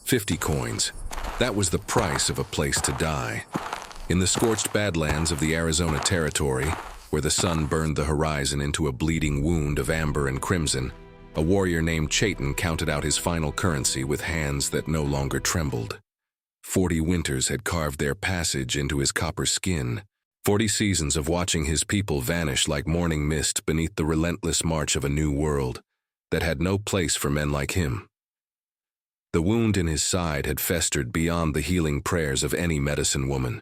50 coins. That was the price of a place to die. In the scorched badlands of the Arizona Territory, where the sun burned the horizon into a bleeding wound of amber and crimson, a warrior named Chaitin counted out his final currency with hands that no longer trembled. 40 winters had carved their passage into his copper skin, 40 seasons of watching his people vanish like morning mist beneath the relentless march of a new world that had no place for men like him. The wound in his side had festered beyond the healing prayers of any medicine woman,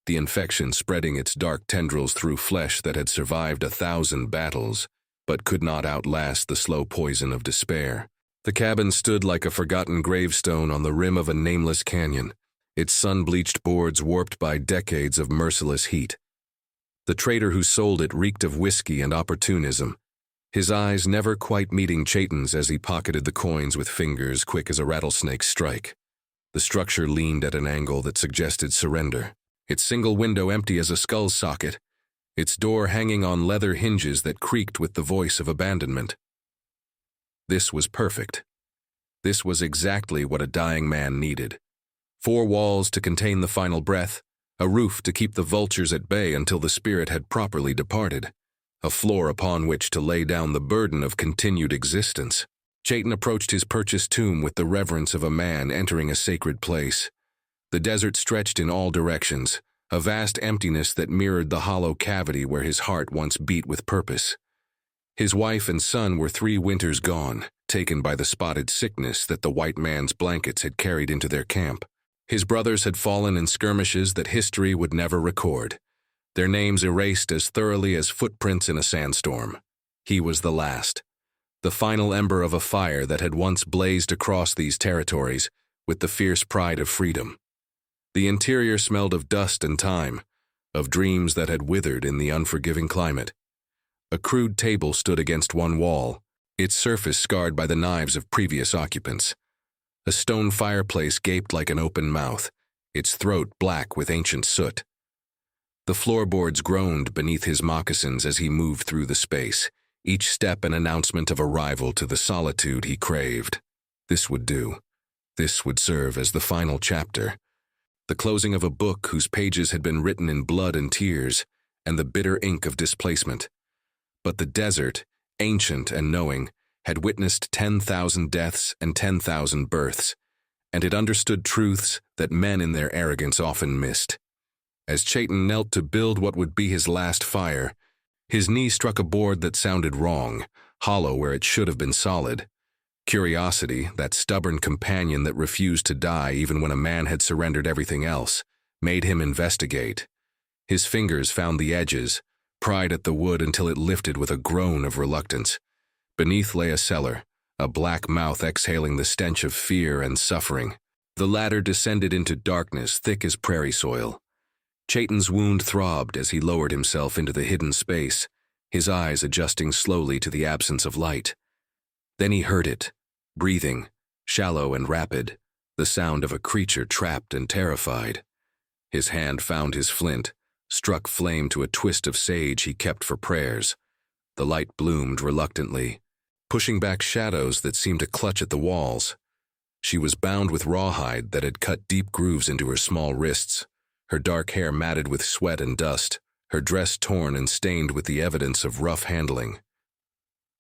the infection spreading its dark tendrils through flesh that had survived 1,000 battles, but could not outlast the slow poison of despair. The cabin stood like a forgotten gravestone on the rim of a nameless canyon, its sun-bleached boards warped by decades of merciless heat. The trader who sold it reeked of whiskey and opportunism, his eyes never quite meeting Chaitin's as he pocketed the coins with fingers quick as a rattlesnake's strike. The structure leaned at an angle that suggested surrender, its single window empty as a skull socket, its door hanging on leather hinges that creaked with the voice of abandonment. This was perfect. This was exactly what a dying man needed. 4 walls to contain the final breath, a roof to keep the vultures at bay until the spirit had properly departed, a floor upon which to lay down the burden of continued existence. Chaitin approached his purchased tomb with the reverence of a man entering a sacred place. The desert stretched in all directions, a vast emptiness that mirrored the hollow cavity where his heart once beat with purpose. His wife and son were 3 winters gone, taken by the spotted sickness that the white man's blankets had carried into their camp. His brothers had fallen in skirmishes that history would never record, their names erased as thoroughly as footprints in a sandstorm. He was the last, the final ember of a fire that had once blazed across these territories with the fierce pride of freedom. The interior smelled of dust and time, of dreams that had withered in the unforgiving climate. A crude table stood against one wall, its surface scarred by the knives of previous occupants. A stone fireplace gaped like an open mouth, its throat black with ancient soot. The floorboards groaned beneath his moccasins as he moved through the space, each step an announcement of arrival to the solitude he craved. This would do. This would serve as the final chapter, the closing of a book whose pages had been written in blood and tears, and the bitter ink of displacement. But the desert, ancient and knowing, had witnessed 10,000 deaths and 10,000 births, and it understood truths that men in their arrogance often missed. As Chaitin knelt to build what would be his last fire, his knee struck a board that sounded wrong, hollow where it should have been solid. Curiosity, that stubborn companion that refused to die even when a man had surrendered everything else, made him investigate. His fingers found the edges, pried at the wood until it lifted with a groan of reluctance. Beneath lay a cellar, a black mouth exhaling the stench of fear and suffering. The ladder descended into darkness thick as prairie soil. Chaitin's wound throbbed as he lowered himself into the hidden space, his eyes adjusting slowly to the absence of light. Then he heard it, breathing, shallow and rapid, the sound of a creature trapped and terrified. His hand found his flint, struck flame to a twist of sage he kept for prayers. The light bloomed reluctantly, pushing back shadows that seemed to clutch at the walls. She was bound with rawhide that had cut deep grooves into her small wrists, her dark hair matted with sweat and dust, her dress torn and stained with the evidence of rough handling.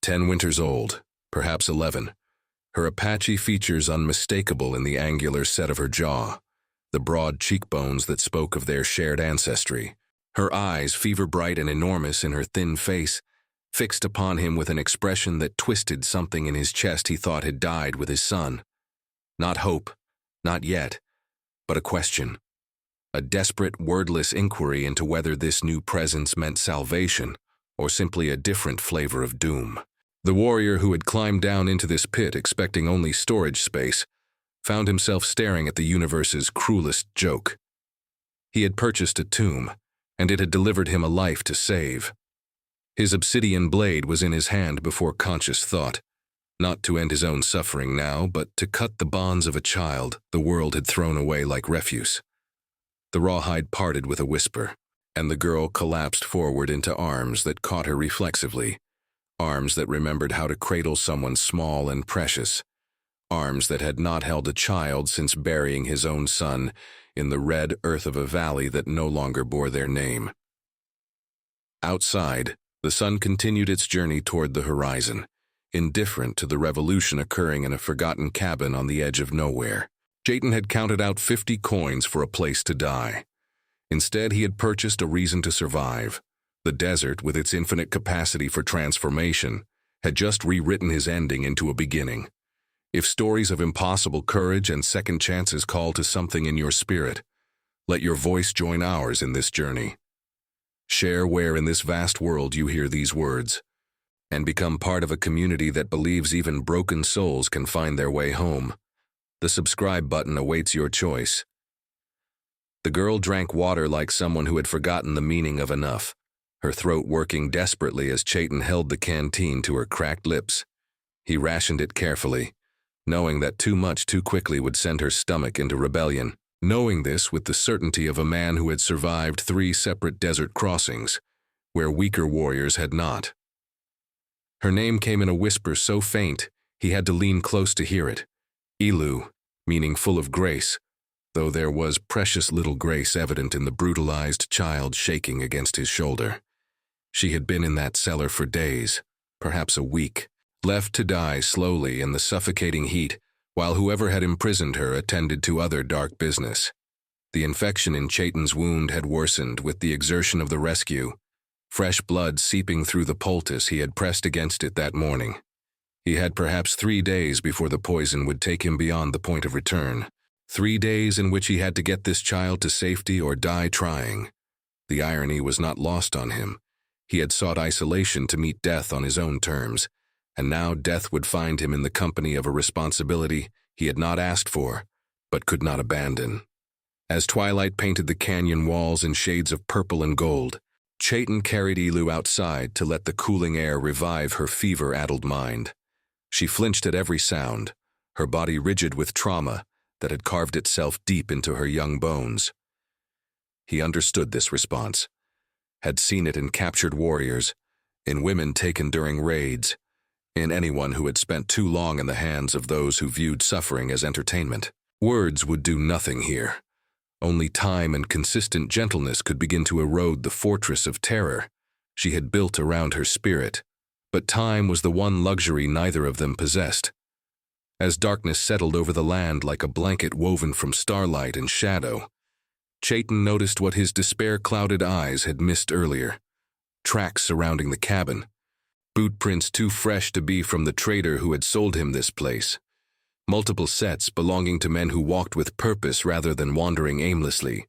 10 winters old, perhaps 11, her Apache features unmistakable in the angular set of her jaw, the broad cheekbones that spoke of their shared ancestry, her eyes fever-bright and enormous in her thin face, fixed upon him with an expression that twisted something in his chest he thought had died with his son. Not hope, not yet, but a question. A desperate, wordless inquiry into whether this new presence meant salvation or simply a different flavor of doom. The warrior who had climbed down into this pit expecting only storage space found himself staring at the universe's cruelest joke. He had purchased a tomb, and it had delivered him a life to save. His obsidian blade was in his hand before conscious thought, not to end his own suffering now, but to cut the bonds of a child the world had thrown away like refuse. The rawhide parted with a whisper, and the girl collapsed forward into arms that caught her reflexively, arms that remembered how to cradle someone small and precious, arms that had not held a child since burying his own son in the red earth of a valley that no longer bore their name. Outside, the sun continued its journey toward the horizon, indifferent to the revolution occurring in a forgotten cabin on the edge of nowhere. Chayton had counted out 50 coins for a place to die. Instead, he had purchased a reason to survive. The desert, with its infinite capacity for transformation, had just rewritten his ending into a beginning. If stories of impossible courage and second chances call to something in your spirit, let your voice join ours in this journey. Share where in this vast world you hear these words, and become part of a community that believes even broken souls can find their way home. The subscribe button awaits your choice. The girl drank water like someone who had forgotten the meaning of enough, her throat working desperately as Chayton held the canteen to her cracked lips. He rationed it carefully, knowing that too much too quickly would send her stomach into rebellion. Knowing this with the certainty of a man who had survived 3 separate desert crossings, where weaker warriors had not. Her name came in a whisper so faint, he had to lean close to hear it. Ilu, meaning full of grace, though there was precious little grace evident in the brutalized child shaking against his shoulder. She had been in that cellar for days, perhaps a week, left to die slowly in the suffocating heat, while whoever had imprisoned her attended to other dark business. The infection in Chayton's wound had worsened with the exertion of the rescue, fresh blood seeping through the poultice he had pressed against it that morning. He had perhaps 3 days before the poison would take him beyond the point of return. 3 days in which he had to get this child to safety or die trying. The irony was not lost on him. He had sought isolation to meet death on his own terms, and now death would find him in the company of a responsibility he had not asked for, but could not abandon. As twilight painted the canyon walls in shades of purple and gold, Chayton carried Ilu outside to let the cooling air revive her fever-addled mind. She flinched at every sound, her body rigid with trauma that had carved itself deep into her young bones. He understood this response, had seen it in captured warriors, in women taken during raids, in anyone who had spent too long in the hands of those who viewed suffering as entertainment. Words would do nothing here. Only time and consistent gentleness could begin to erode the fortress of terror she had built around her spirit, but time was the one luxury neither of them possessed. As darkness settled over the land like a blanket woven from starlight and shadow, Chayton noticed what his despair-clouded eyes had missed earlier: tracks surrounding the cabin. Boot prints too fresh to be from the trader who had sold him this place. Multiple sets belonging to men who walked with purpose rather than wandering aimlessly.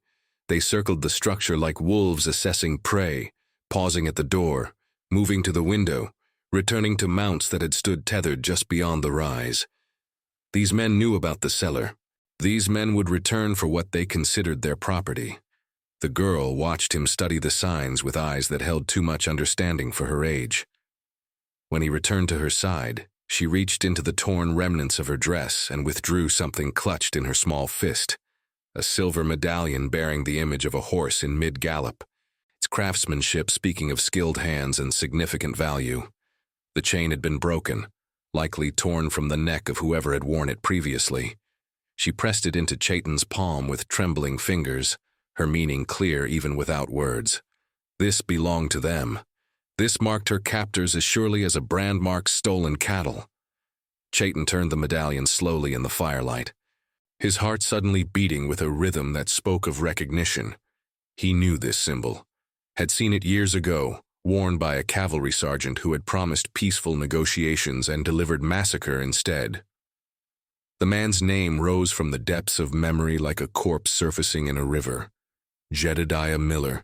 They circled the structure like wolves assessing prey, pausing at the door, moving to the window, returning to mounts that had stood tethered just beyond the rise. These men knew about the cellar. These men would return for what they considered their property. The girl watched him study the signs with eyes that held too much understanding for her age. When he returned to her side, she reached into the torn remnants of her dress and withdrew something clutched in her small fist, a silver medallion bearing the image of a horse in mid-gallop, its craftsmanship speaking of skilled hands and significant value. The chain had been broken, likely torn from the neck of whoever had worn it previously. She pressed it into Chayton's palm with trembling fingers, her meaning clear even without words. This belonged to them. This marked her captors as surely as a brand marks stolen cattle. Chayton turned the medallion slowly in the firelight, his heart suddenly beating with a rhythm that spoke of recognition. He knew this symbol, had seen it years ago, worn by a cavalry sergeant who had promised peaceful negotiations and delivered massacre instead. The man's name rose from the depths of memory like a corpse surfacing in a river. Jedediah Miller,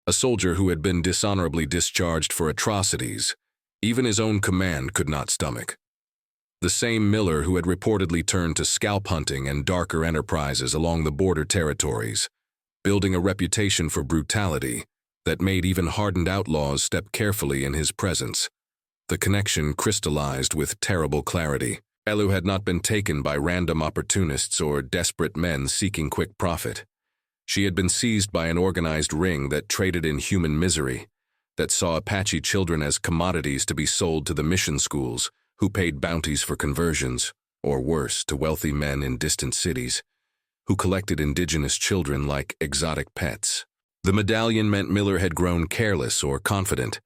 a soldier who had been dishonorably discharged for atrocities even his own command could not stomach. The same Miller who had reportedly turned to scalp hunting and darker enterprises along the border territories, building a reputation for brutality that made even hardened outlaws step carefully in his presence. The connection crystallized with terrible clarity. Elu had not been taken by random opportunists or desperate men seeking quick profit. She had been seized by an organized ring that traded in human misery, that saw Apache children as commodities to be sold to the mission schools, who paid bounties for conversions. or worse, to wealthy men in distant cities, who collected indigenous children like exotic pets. The medallion meant Miller had grown careless or confident,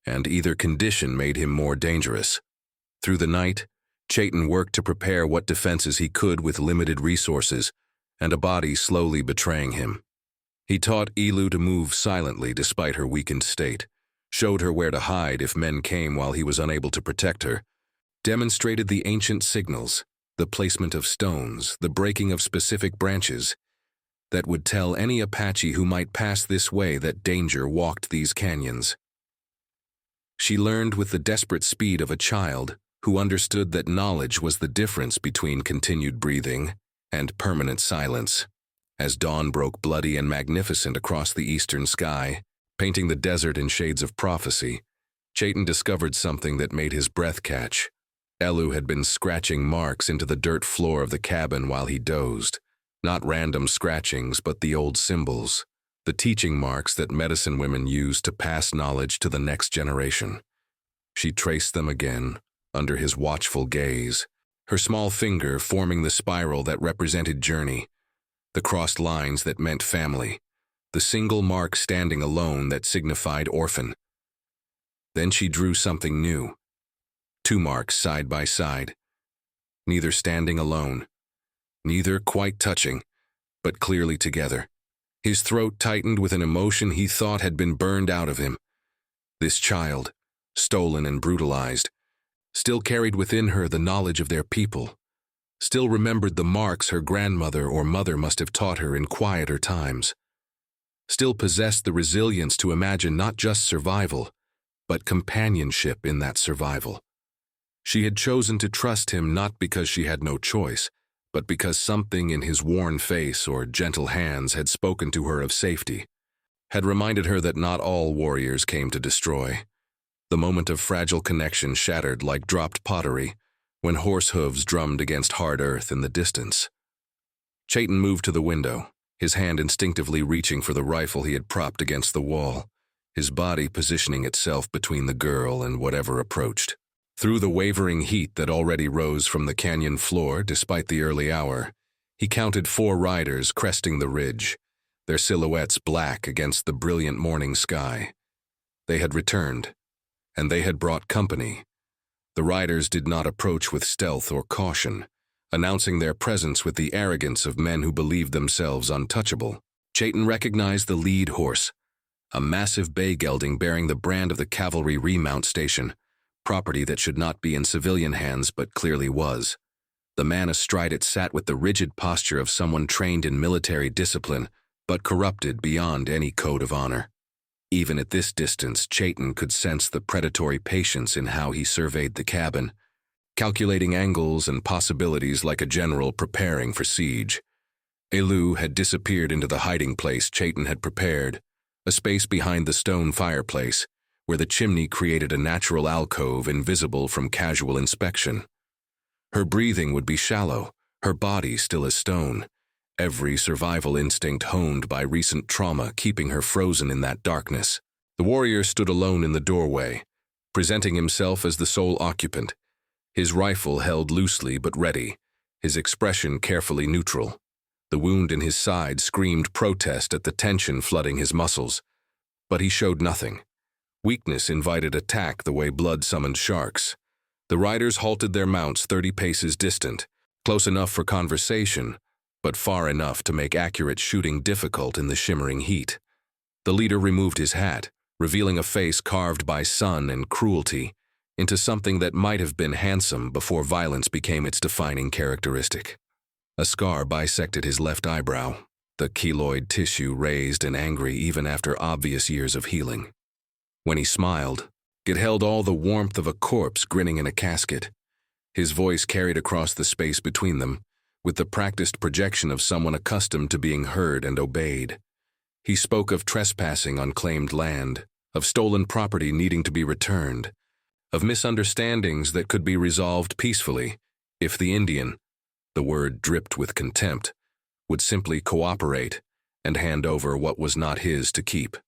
and either condition made him more dangerous. Through the night, Chayton worked to prepare what defenses he could with limited resources, and a body slowly betraying him. He taught Elu to move silently despite her weakened state, showed her where to hide if men came while he was unable to protect her, demonstrated the ancient signals, the placement of stones, the breaking of specific branches, that would tell any Apache who might pass this way that danger walked these canyons. She learned with the desperate speed of a child who understood that knowledge was the difference between continued breathing and permanent silence. As dawn broke bloody and magnificent across the eastern sky, painting the desert in shades of prophecy, Chayton discovered something that made his breath catch. Elu had been scratching marks into the dirt floor of the cabin while he dozed. Not random scratchings, but the old symbols, the teaching marks that medicine women use to pass knowledge to the next generation. She traced them again, under his watchful gaze, her small finger forming the spiral that represented journey, the crossed lines that meant family, the single mark standing alone that signified orphan. Then she drew something new. 2 marks side by side, neither standing alone, neither quite touching, but clearly together. His throat tightened with an emotion he thought had been burned out of him. This child, stolen and brutalized, still carried within her the knowledge of their people, still remembered the marks her grandmother or mother must have taught her in quieter times, still possessed the resilience to imagine not just survival, but companionship in that survival. She had chosen to trust him not because she had no choice, but because something in his worn face or gentle hands had spoken to her of safety, had reminded her that not all warriors came to destroy. The moment of fragile connection shattered like dropped pottery when horse hooves drummed against hard earth in the distance. Chayton moved to the window, his hand instinctively reaching for the rifle he had propped against the wall, his body positioning itself between the girl and whatever approached. Through the wavering heat that already rose from the canyon floor despite the early hour, he counted 4 riders cresting the ridge, their silhouettes black against the brilliant morning sky. They had returned, and they had brought company. The riders did not approach with stealth or caution, announcing their presence with the arrogance of men who believed themselves untouchable. Chayton recognized the lead horse, a massive bay gelding bearing the brand of the cavalry remount station, property that should not be in civilian hands but clearly was. The man astride it sat with the rigid posture of someone trained in military discipline, but corrupted beyond any code of honor. Even at this distance, Chayton could sense the predatory patience in how he surveyed the cabin, calculating angles and possibilities like a general preparing for siege. Elu had disappeared into the hiding place Chayton had prepared, a space behind the stone fireplace, where the chimney created a natural alcove invisible from casual inspection. Her breathing would be shallow, her body still as stone, every survival instinct honed by recent trauma keeping her frozen in that darkness. The warrior stood alone in the doorway, presenting himself as the sole occupant, his rifle held loosely but ready, his expression carefully neutral. The wound in his side screamed protest at the tension flooding his muscles, but he showed nothing. Weakness invited attack the way blood summoned sharks. The riders halted their mounts 30 paces distant, close enough for conversation, but far enough to make accurate shooting difficult in the shimmering heat. The leader removed his hat, revealing a face carved by sun and cruelty into something that might have been handsome before violence became its defining characteristic. A scar bisected his left eyebrow, the keloid tissue raised and angry even after obvious years of healing. When he smiled, it held all the warmth of a corpse grinning in a casket. His voice carried across the space between them, with the practiced projection of someone accustomed to being heard and obeyed. He spoke of trespassing on claimed land, of stolen property needing to be returned, of misunderstandings that could be resolved peacefully if the Indian, the word dripped with contempt, would simply cooperate and hand over what was not his to keep.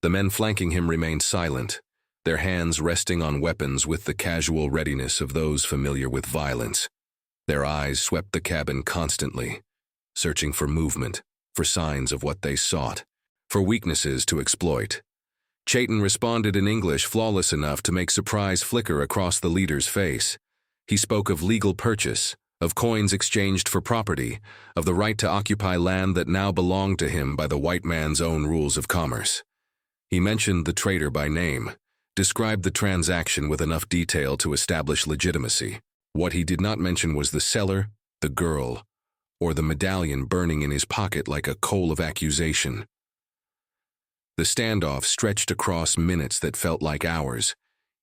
The men flanking him remained silent, their hands resting on weapons with the casual readiness of those familiar with violence. Their eyes swept the cabin constantly, searching for movement, for signs of what they sought, for weaknesses to exploit. Chayton responded in English flawless enough to make surprise flicker across the leader's face. He spoke of legal purchase, of coins exchanged for property, of the right to occupy land that now belonged to him by the white man's own rules of commerce. He mentioned the trader by name, described the transaction with enough detail to establish legitimacy. What he did not mention was the seller, the girl, or the medallion burning in his pocket like a coal of accusation. The standoff stretched across minutes that felt like hours,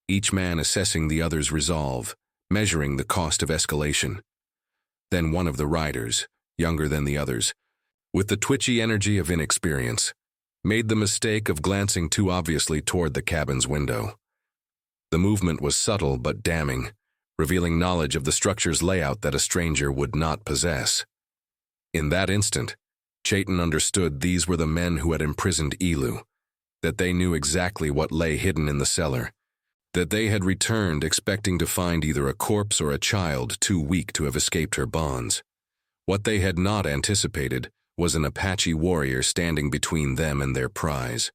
each man assessing the other's resolve, measuring the cost of escalation. Then one of the riders, younger than the others, with the twitchy energy of inexperience, made the mistake of glancing too obviously toward the cabin's window. The movement was subtle but damning, revealing knowledge of the structure's layout that a stranger would not possess. In that instant, Chayton understood these were the men who had imprisoned Elu, that they knew exactly what lay hidden in the cellar, that they had returned expecting to find either a corpse or a child too weak to have escaped her bonds. What they had not anticipated was an Apache warrior standing between them and their prize.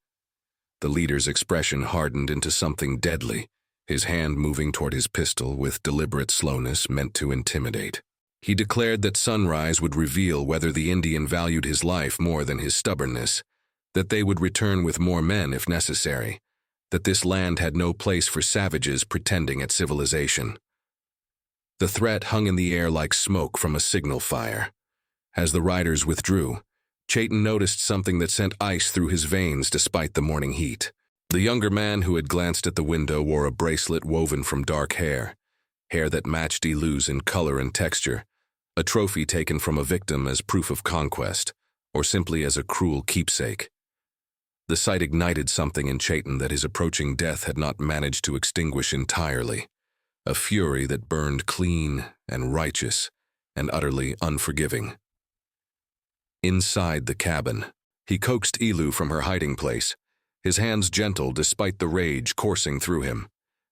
The leader's expression hardened into something deadly, his hand moving toward his pistol with deliberate slowness meant to intimidate. He declared that sunrise would reveal whether the Indian valued his life more than his stubbornness, that they would return with more men if necessary, that this land had no place for savages pretending at civilization. The threat hung in the air like smoke from a signal fire. As the riders withdrew, Chayton noticed something that sent ice through his veins despite the morning heat. The younger man who had glanced at the window wore a bracelet woven from dark hair that matched Elu's in color and texture, a trophy taken from a victim as proof of conquest, or simply as a cruel keepsake. The sight ignited something in Chayton that his approaching death had not managed to extinguish entirely, a fury that burned clean and righteous and utterly unforgiving. Inside the cabin, he coaxed Elu from her hiding place, his hands gentle despite the rage coursing through him.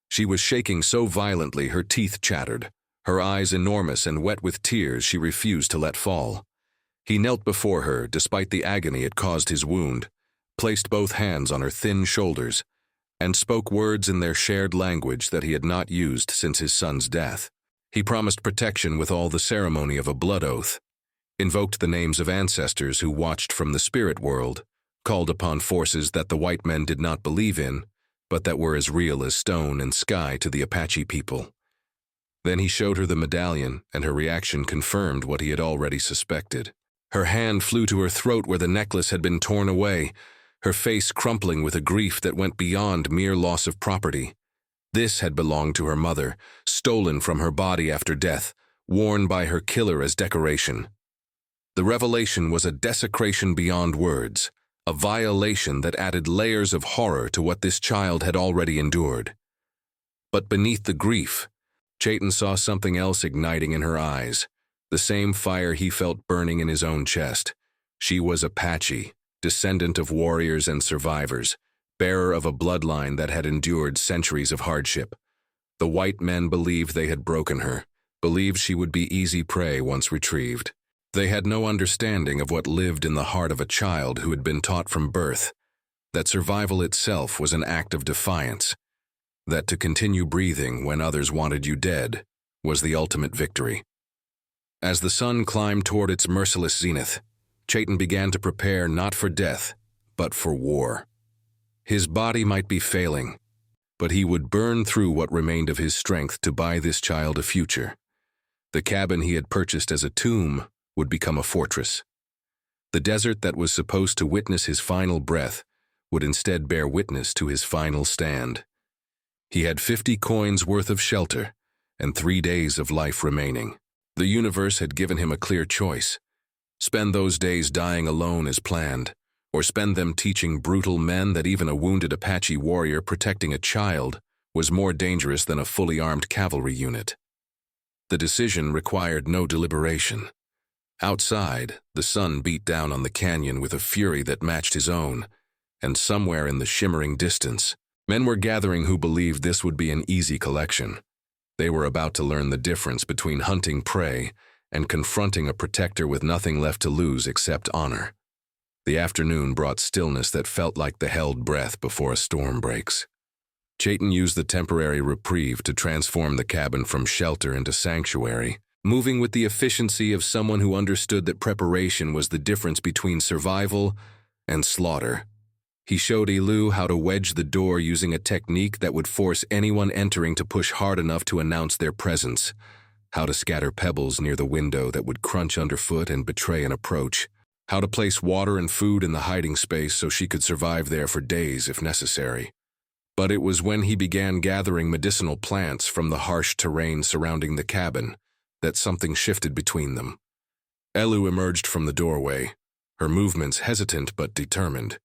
She was shaking so violently her teeth chattered, her eyes enormous and wet with tears she refused to let fall. He knelt before her despite the agony it caused his wound, placed both hands on her thin shoulders, and spoke words in their shared language that he had not used since his son's death. He promised protection with all the ceremony of a blood oath, invoked the names of ancestors who watched from the spirit world, called upon forces that the white men did not believe in, but that were as real as stone and sky to the Apache people. Then he showed her the medallion, and her reaction confirmed what he had already suspected. Her hand flew to her throat where the necklace had been torn away, her face crumpling with a grief that went beyond mere loss of property. This had belonged to her mother, stolen from her body after death, worn by her killer as decoration. The revelation was a desecration beyond words, a violation that added layers of horror to what this child had already endured. But beneath the grief, Chayton saw something else igniting in her eyes, the same fire he felt burning in his own chest. She was Apache, descendant of warriors and survivors, bearer of a bloodline that had endured centuries of hardship. The white men believed they had broken her, believed she would be easy prey once retrieved. They had no understanding of what lived in the heart of a child who had been taught from birth that survival itself was an act of defiance, that to continue breathing when others wanted you dead was the ultimate victory. As the sun climbed toward its merciless zenith, Chayton began to prepare not for death, but for war. His body might be failing, but he would burn through what remained of his strength to buy this child a future. The cabin he had purchased as a tomb would become a fortress. The desert that was supposed to witness his final breath would instead bear witness to his final stand. He had 50 coins worth of shelter and 3 days of life remaining. The universe had given him a clear choice: spend those days dying alone as planned, or spend them teaching brutal men that even a wounded Apache warrior protecting a child was more dangerous than a fully armed cavalry unit. The decision required no deliberation. Outside, the sun beat down on the canyon with a fury that matched his own, and somewhere in the shimmering distance, men were gathering who believed this would be an easy collection. They were about to learn the difference between hunting prey and confronting a protector with nothing left to lose except honor. The afternoon brought stillness that felt like the held breath before a storm breaks. Chayton used the temporary reprieve to transform the cabin from shelter into sanctuary, moving with the efficiency of someone who understood that preparation was the difference between survival and slaughter. He showed Elu how to wedge the door using a technique that would force anyone entering to push hard enough to announce their presence, how to scatter pebbles near the window that would crunch underfoot and betray an approach, how to place water and food in the hiding space so she could survive there for days if necessary. But it was when he began gathering medicinal plants from the harsh terrain surrounding the cabin that something shifted between them. Elu emerged from the doorway, her movements hesitant but determined,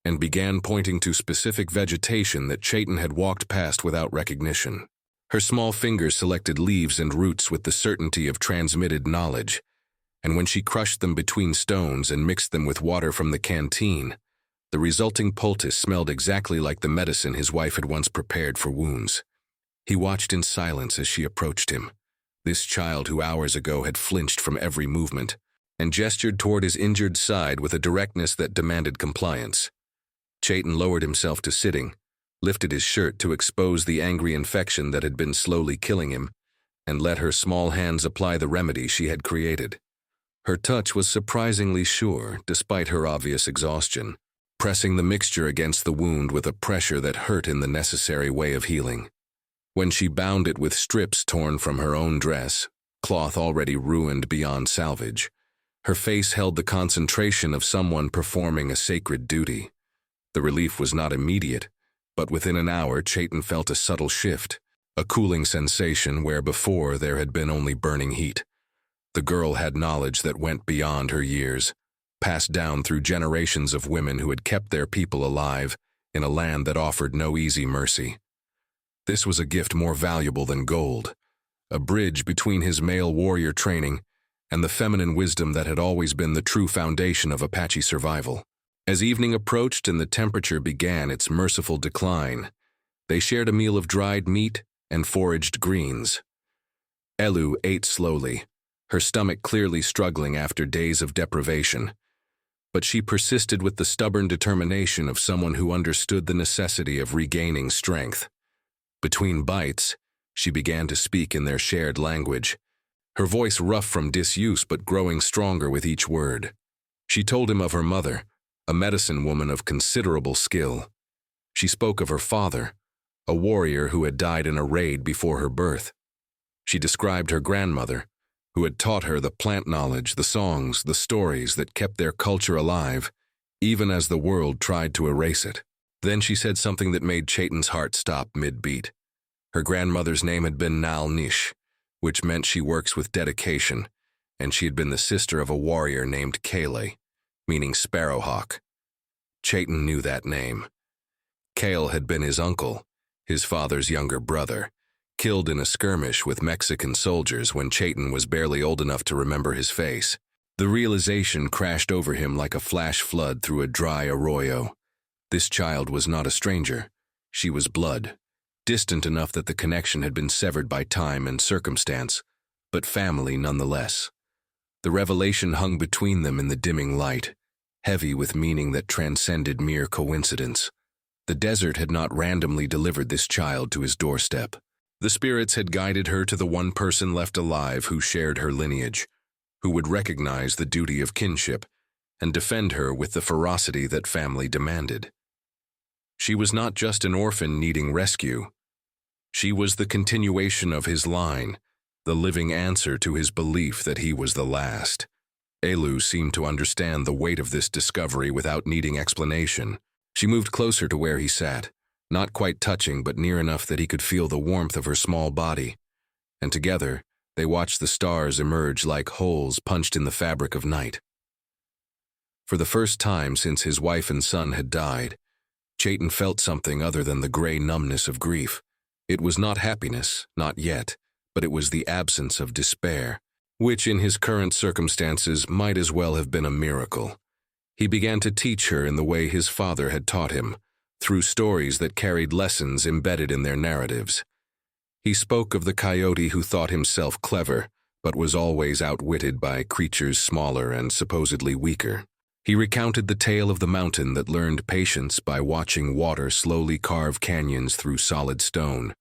and began pointing to specific vegetation that Chayton had walked past without recognition. Her small fingers selected leaves and roots with the certainty of transmitted knowledge, and when she crushed them between stones and mixed them with water from the canteen, the resulting poultice smelled exactly like the medicine his wife had once prepared for wounds. He watched in silence as she approached him, this child who hours ago had flinched from every movement, and gestured toward his injured side with a directness that demanded compliance. Chayton lowered himself to sitting, lifted his shirt to expose the angry infection that had been slowly killing him, and let her small hands apply the remedy she had created. Her touch was surprisingly sure, despite her obvious exhaustion, pressing the mixture against the wound with a pressure that hurt in the necessary way of healing. When she bound it with strips torn from her own dress, cloth already ruined beyond salvage, her face held the concentration of someone performing a sacred duty. The relief was not immediate, but within an hour Chayton felt a subtle shift, a cooling sensation where before there had been only burning heat. The girl had knowledge that went beyond her years, passed down through generations of women who had kept their people alive in a land that offered no easy mercy. This was a gift more valuable than gold, a bridge between his male warrior training and the feminine wisdom that had always been the true foundation of Apache survival. As evening approached and the temperature began its merciful decline, they shared a meal of dried meat and foraged greens. Elu ate slowly, her stomach clearly struggling after days of deprivation, but she persisted with the stubborn determination of someone who understood the necessity of regaining strength. Between bites, she began to speak in their shared language, her voice rough from disuse but growing stronger with each word. She told him of her mother, a medicine woman of considerable skill. She spoke of her father, a warrior who had died in a raid before her birth. She described her grandmother, who had taught her the plant knowledge, the songs, the stories that kept their culture alive, even as the world tried to erase it. Then she said something that made Chayton's heart stop mid-beat. Her grandmother's name had been Nal Nish, which meant she works with dedication, and she had been the sister of a warrior named Kale, meaning sparrowhawk. Chayton knew that name. Kale had been his uncle, his father's younger brother, killed in a skirmish with Mexican soldiers when Chayton was barely old enough to remember his face. The realization crashed over him like a flash flood through a dry arroyo. This child was not a stranger. She was blood, distant enough that the connection had been severed by time and circumstance, but family nonetheless. The revelation hung between them in the dimming light, heavy with meaning that transcended mere coincidence. The desert had not randomly delivered this child to his doorstep. The spirits had guided her to the one person left alive who shared her lineage, who would recognize the duty of kinship and defend her with the ferocity that family demanded. She was not just an orphan needing rescue. She was the continuation of his line, the living answer to his belief that he was the last. Elu seemed to understand the weight of this discovery without needing explanation. She moved closer to where he sat, not quite touching but near enough that he could feel the warmth of her small body, and together they watched the stars emerge like holes punched in the fabric of night. For the first time since his wife and son had died, Chayton felt something other than the gray numbness of grief. It was not happiness, not yet, but it was the absence of despair, which in his current circumstances might as well have been a miracle. He began to teach her in the way his father had taught him, through stories that carried lessons embedded in their narratives. He spoke of the coyote who thought himself clever, but was always outwitted by creatures smaller and supposedly weaker. He recounted the tale of the mountain that learned patience by watching water slowly carve canyons through solid stone.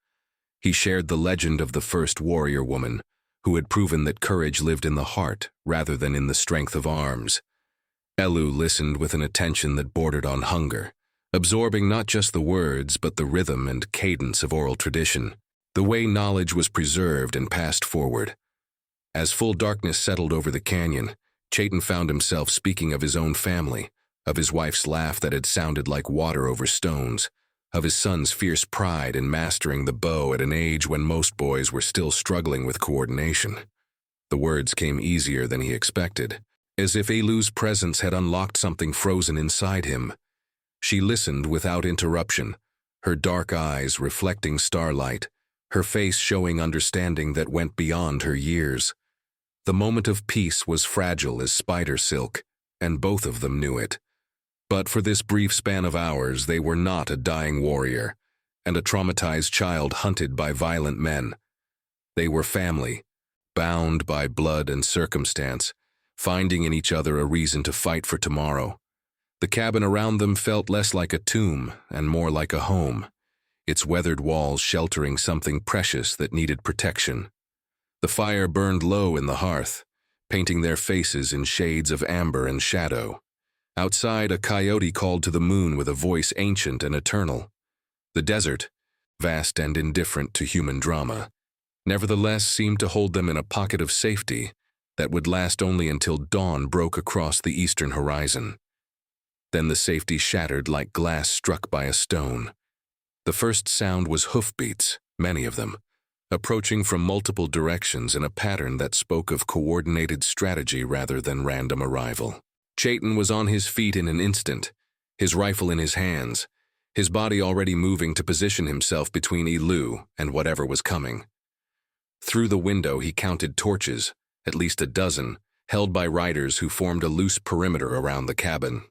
He shared the legend of the first warrior woman, who had proven that courage lived in the heart rather than in the strength of arms. Elu listened with an attention that bordered on hunger, absorbing not just the words but the rhythm and cadence of oral tradition, the way knowledge was preserved and passed forward. As full darkness settled over the canyon, Chayton found himself speaking of his own family, of his wife's laugh that had sounded like water over stones, of his son's fierce pride in mastering the bow at an age when most boys were still struggling with coordination. The words came easier than he expected, as if Elu's presence had unlocked something frozen inside him. She listened without interruption, her dark eyes reflecting starlight, her face showing understanding that went beyond her years. The moment of peace was fragile as spider silk, and both of them knew it. But for this brief span of hours, they were not a dying warrior and a traumatized child hunted by violent men. They were family, bound by blood and circumstance, finding in each other a reason to fight for tomorrow. The cabin around them felt less like a tomb and more like a home, its weathered walls sheltering something precious that needed protection. The fire burned low in the hearth, painting their faces in shades of amber and shadow. Outside, a coyote called to the moon with a voice ancient and eternal. The desert, vast and indifferent to human drama, nevertheless seemed to hold them in a pocket of safety that would last only until dawn broke across the eastern horizon. Then the safety shattered like glass struck by a stone. The first sound was hoofbeats, many of them, approaching from multiple directions in a pattern that spoke of coordinated strategy rather than random arrival. Chayton was on his feet in an instant, his rifle in his hands, his body already moving to position himself between Elu and whatever was coming. Through the window he counted torches, at least a dozen, held by riders who formed a loose perimeter around the cabin.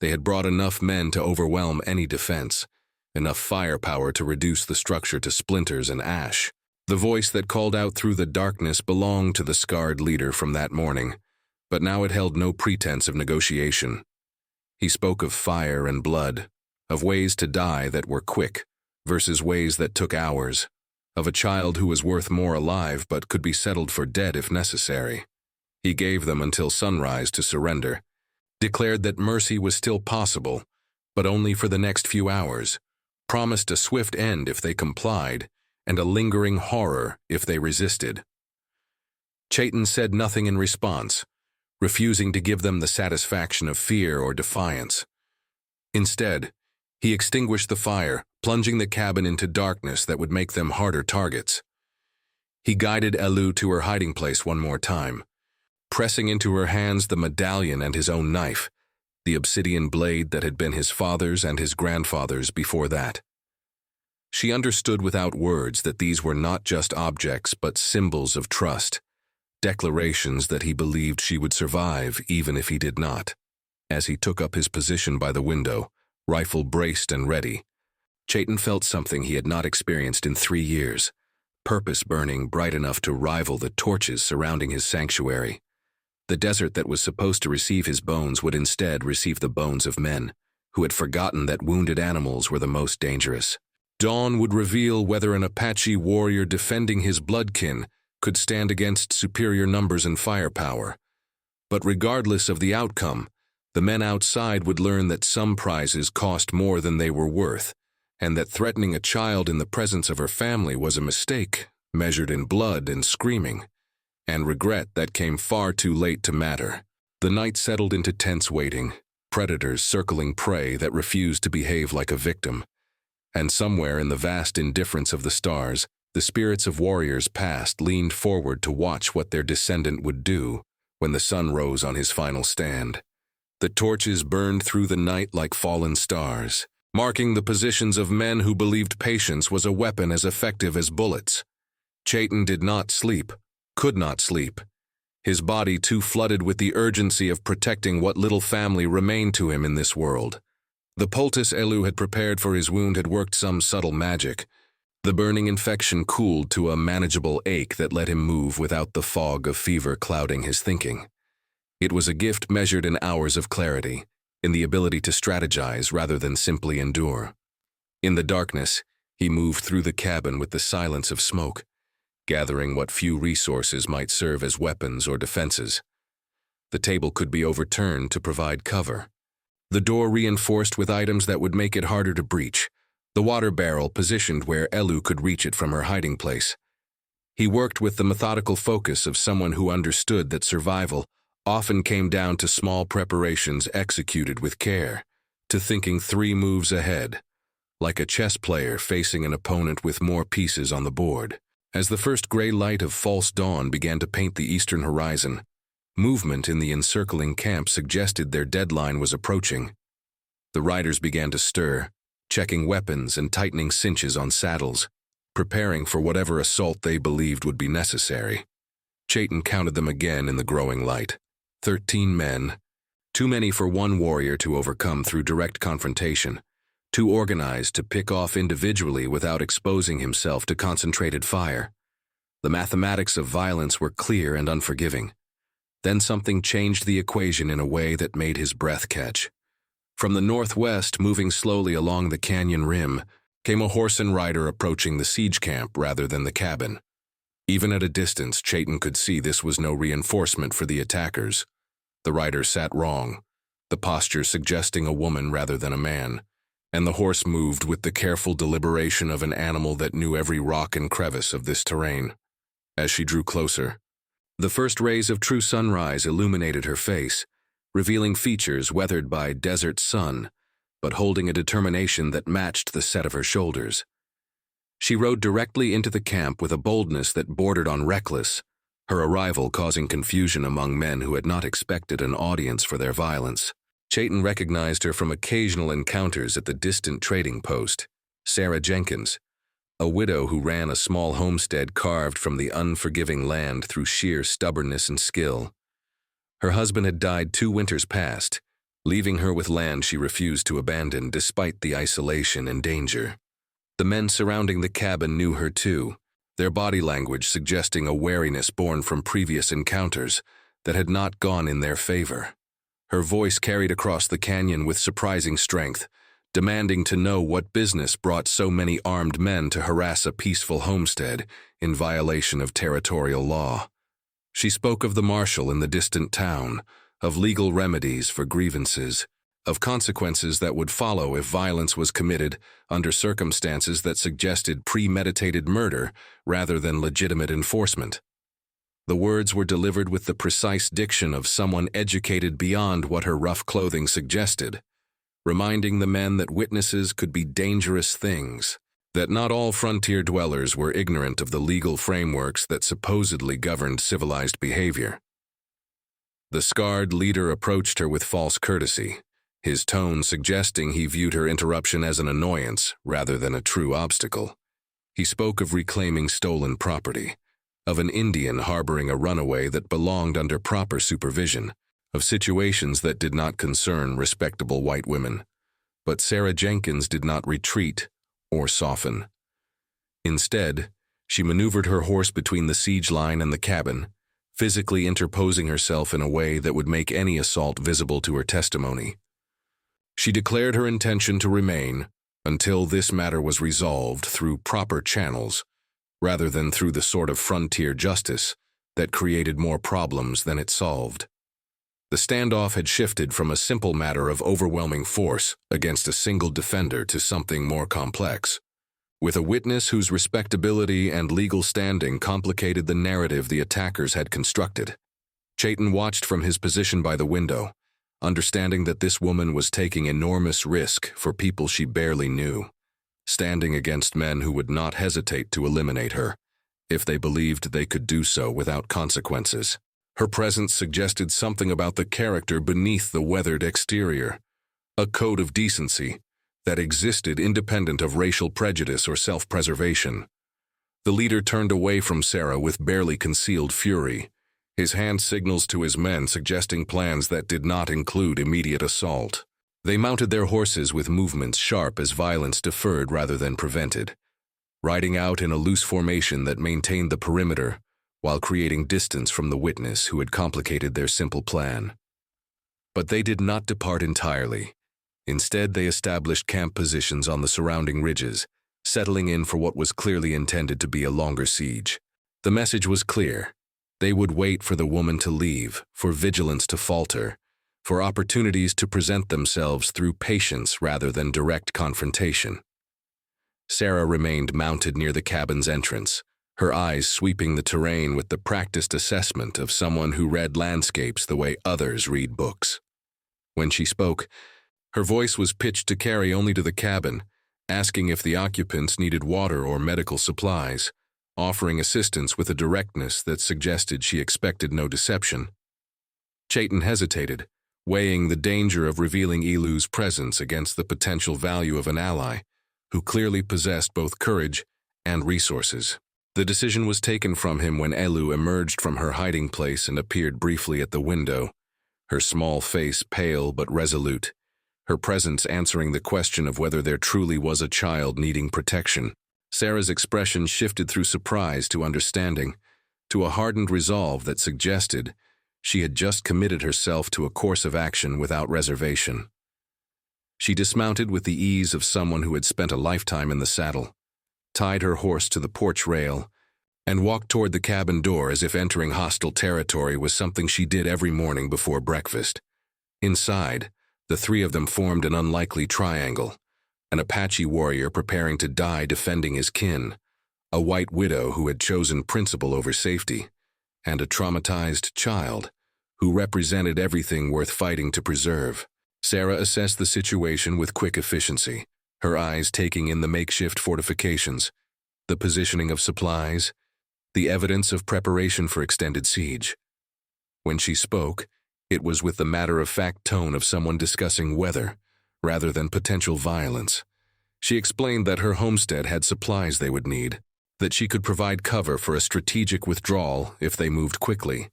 They had brought enough men to overwhelm any defense, enough firepower to reduce the structure to splinters and ash. The voice that called out through the darkness belonged to the scarred leader from that morning, but now it held no pretense of negotiation. He spoke of fire and blood, of ways to die that were quick versus ways that took hours, of a child who was worth more alive but could be settled for dead if necessary. He gave them until sunrise to surrender, declared that mercy was still possible, but only for the next few hours, promised a swift end if they complied, and a lingering horror if they resisted. Chayton said nothing in response, refusing to give them the satisfaction of fear or defiance. Instead, he extinguished the fire, plunging the cabin into darkness that would make them harder targets. He guided Elu to her hiding place one more time, pressing into her hands the medallion and his own knife, the obsidian blade that had been his father's and his grandfather's before that. She understood without words that these were not just objects but symbols of trust, declarations that he believed she would survive even if he did not. As he took up his position by the window, rifle braced and ready, Chayton felt something he had not experienced in 3 years, purpose burning bright enough to rival the torches surrounding his sanctuary. The desert that was supposed to receive his bones would instead receive the bones of men, who had forgotten that wounded animals were the most dangerous. Dawn would reveal whether an Apache warrior defending his bloodkin could stand against superior numbers and firepower. But regardless of the outcome, the men outside would learn that some prizes cost more than they were worth, and that threatening a child in the presence of her family was a mistake, measured in blood and screaming, and regret that came far too late to matter. The night settled into tense waiting, predators circling prey that refused to behave like a victim. And somewhere in the vast indifference of the stars, the spirits of warriors past leaned forward to watch what their descendant would do when the sun rose on his final stand. The torches burned through the night like fallen stars, marking the positions of men who believed patience was a weapon as effective as bullets. Chayton did not sleep, could not sleep, his body too flooded with the urgency of protecting what little family remained to him in this world. The poultice Elu had prepared for his wound had worked some subtle magic, The burning infection cooled to a manageable ache that let him move without the fog of fever clouding his thinking. It was a gift measured in hours of clarity, in the ability to strategize rather than simply endure. In the darkness, he moved through the cabin with the silence of smoke, gathering what few resources might serve as weapons or defenses. The table could be overturned to provide cover. The door reinforced with items that would make it harder to breach, the water barrel positioned where Elu could reach it from her hiding place. He worked with the methodical focus of someone who understood that survival often came down to small preparations executed with care, to thinking 3 moves ahead, like a chess player facing an opponent with more pieces on the board. As the first gray light of false dawn began to paint the eastern horizon, movement in the encircling camp suggested their deadline was approaching. The riders began to stir, checking weapons and tightening cinches on saddles, preparing for whatever assault they believed would be necessary. Chayton counted them again in the growing light. 13 men, too many for one warrior to overcome through direct confrontation, too organized to pick off individually without exposing himself to concentrated fire. The mathematics of violence were clear and unforgiving. Then something changed the equation in a way that made his breath catch. From the northwest, moving slowly along the canyon rim, came a horse and rider approaching the siege camp rather than the cabin. Even at a distance, Chayton could see this was no reinforcement for the attackers. The rider sat wrong, the posture suggesting a woman rather than a man, and the horse moved with the careful deliberation of an animal that knew every rock and crevice of this terrain. As she drew closer, the first rays of true sunrise illuminated her face, revealing features weathered by desert sun, but holding a determination that matched the set of her shoulders. She rode directly into the camp with a boldness that bordered on reckless, her arrival causing confusion among men who had not expected an audience for their violence. Chayton recognized her from occasional encounters at the distant trading post, Sarah Jenkins, a widow who ran a small homestead carved from the unforgiving land through sheer stubbornness and skill. Her husband had died 2 winters past, leaving her with land she refused to abandon despite the isolation and danger. The men surrounding the cabin knew her too, their body language suggesting a wariness born from previous encounters that had not gone in their favor. Her voice carried across the canyon with surprising strength, demanding to know what business brought so many armed men to harass a peaceful homestead in violation of territorial law. She spoke of the marshal in the distant town, of legal remedies for grievances, of consequences that would follow if violence was committed under circumstances that suggested premeditated murder rather than legitimate enforcement. The words were delivered with the precise diction of someone educated beyond what her rough clothing suggested, reminding the men that witnesses could be dangerous things, that not all frontier dwellers were ignorant of the legal frameworks that supposedly governed civilized behavior. The scarred leader approached her with false courtesy, his tone suggesting he viewed her interruption as an annoyance rather than a true obstacle. He spoke of reclaiming stolen property, of an Indian harboring a runaway that belonged under proper supervision, of situations that did not concern respectable white women. But Sarah Jenkins did not retreat or soften. Instead, she maneuvered her horse between the siege line and the cabin, physically interposing herself in a way that would make any assault visible to her testimony. She declared her intention to remain until this matter was resolved through proper channels, rather than through the sort of frontier justice that created more problems than it solved. The standoff had shifted from a simple matter of overwhelming force against a single defender to something more complex, with a witness whose respectability and legal standing complicated the narrative the attackers had constructed. Chayton watched from his position by the window, understanding that this woman was taking enormous risk for people she barely knew, standing against men who would not hesitate to eliminate her, if they believed they could do so without consequences. Her presence suggested something about the character beneath the weathered exterior, a code of decency that existed independent of racial prejudice or self-preservation. The leader turned away from Sarah with barely concealed fury, his hand signals to his men suggesting plans that did not include immediate assault. They mounted their horses with movements sharp as violence deferred rather than prevented. riding out in a loose formation that maintained the perimeter while creating distance from the witness who had complicated their simple plan. But they did not depart entirely. Instead, they established camp positions on the surrounding ridges, settling in for what was clearly intended to be a longer siege. The message was clear. They would wait for the woman to leave, for vigilance to falter, for opportunities to present themselves through patience rather than direct confrontation. Sarah remained mounted near the cabin's entrance, her eyes sweeping the terrain with the practiced assessment of someone who read landscapes the way others read books. When she spoke, her voice was pitched to carry only to the cabin, asking if the occupants needed water or medical supplies, offering assistance with a directness that suggested she expected no deception. Chayton hesitated, weighing the danger of revealing Elu's presence against the potential value of an ally, who clearly possessed both courage and resources. The decision was taken from him when Elu emerged from her hiding place and appeared briefly at the window, her small face pale but resolute, her presence answering the question of whether there truly was a child needing protection. Sarah's expression shifted through surprise to understanding, to a hardened resolve that suggested she had just committed herself to a course of action without reservation. She dismounted with the ease of someone who had spent a lifetime in the saddle, tied her horse to the porch rail, and walked toward the cabin door as if entering hostile territory was something she did every morning before breakfast. Inside, the three of them formed an unlikely triangle, an Apache warrior preparing to die defending his kin, a white widow who had chosen principle over safety, and a traumatized child who represented everything worth fighting to preserve. Sarah assessed the situation with quick efficiency, her eyes taking in the makeshift fortifications, the positioning of supplies, the evidence of preparation for extended siege. When she spoke, it was with the matter-of-fact tone of someone discussing weather, rather than potential violence. She explained that her homestead had supplies they would need, that she could provide cover for a strategic withdrawal if they moved quickly,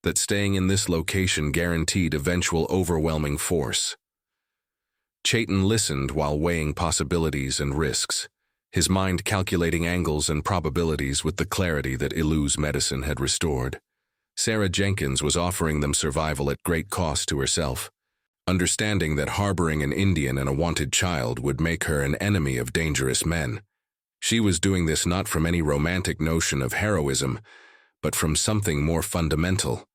that staying in this location guaranteed eventual overwhelming force. Chayton listened while weighing possibilities and risks, his mind calculating angles and probabilities with the clarity that Elu's medicine had restored. Sarah Jenkins was offering them survival at great cost to herself, understanding that harboring an Indian and a wanted child would make her an enemy of dangerous men. She was doing this not from any romantic notion of heroism, but from something more fundamental,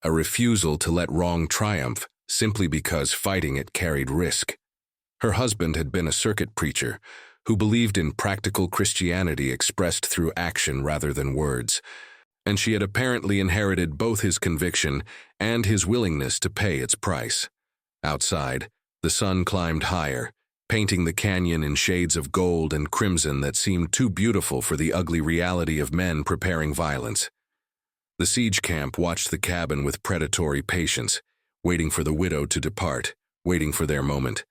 a refusal to let wrong triumph simply because fighting it carried risk. Her husband had been a circuit preacher who believed in practical Christianity expressed through action rather than words, and she had apparently inherited both his conviction and his willingness to pay its price. Outside, the sun climbed higher, painting the canyon in shades of gold and crimson that seemed too beautiful for the ugly reality of men preparing violence. The siege camp watched the cabin with predatory patience, waiting for the widow to depart, waiting for their moment.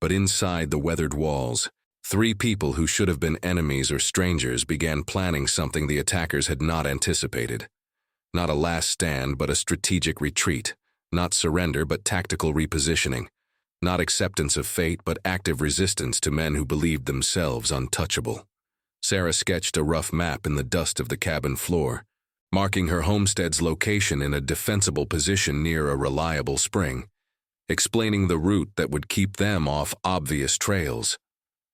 But inside the weathered walls, three people who should have been enemies or strangers began planning something the attackers had not anticipated. Not a last stand, but a strategic retreat. Not surrender, but tactical repositioning. Not acceptance of fate, but active resistance to men who believed themselves untouchable. Sarah sketched a rough map in the dust of the cabin floor, marking her homestead's location in a defensible position near a reliable spring, explaining the route that would keep them off obvious trails.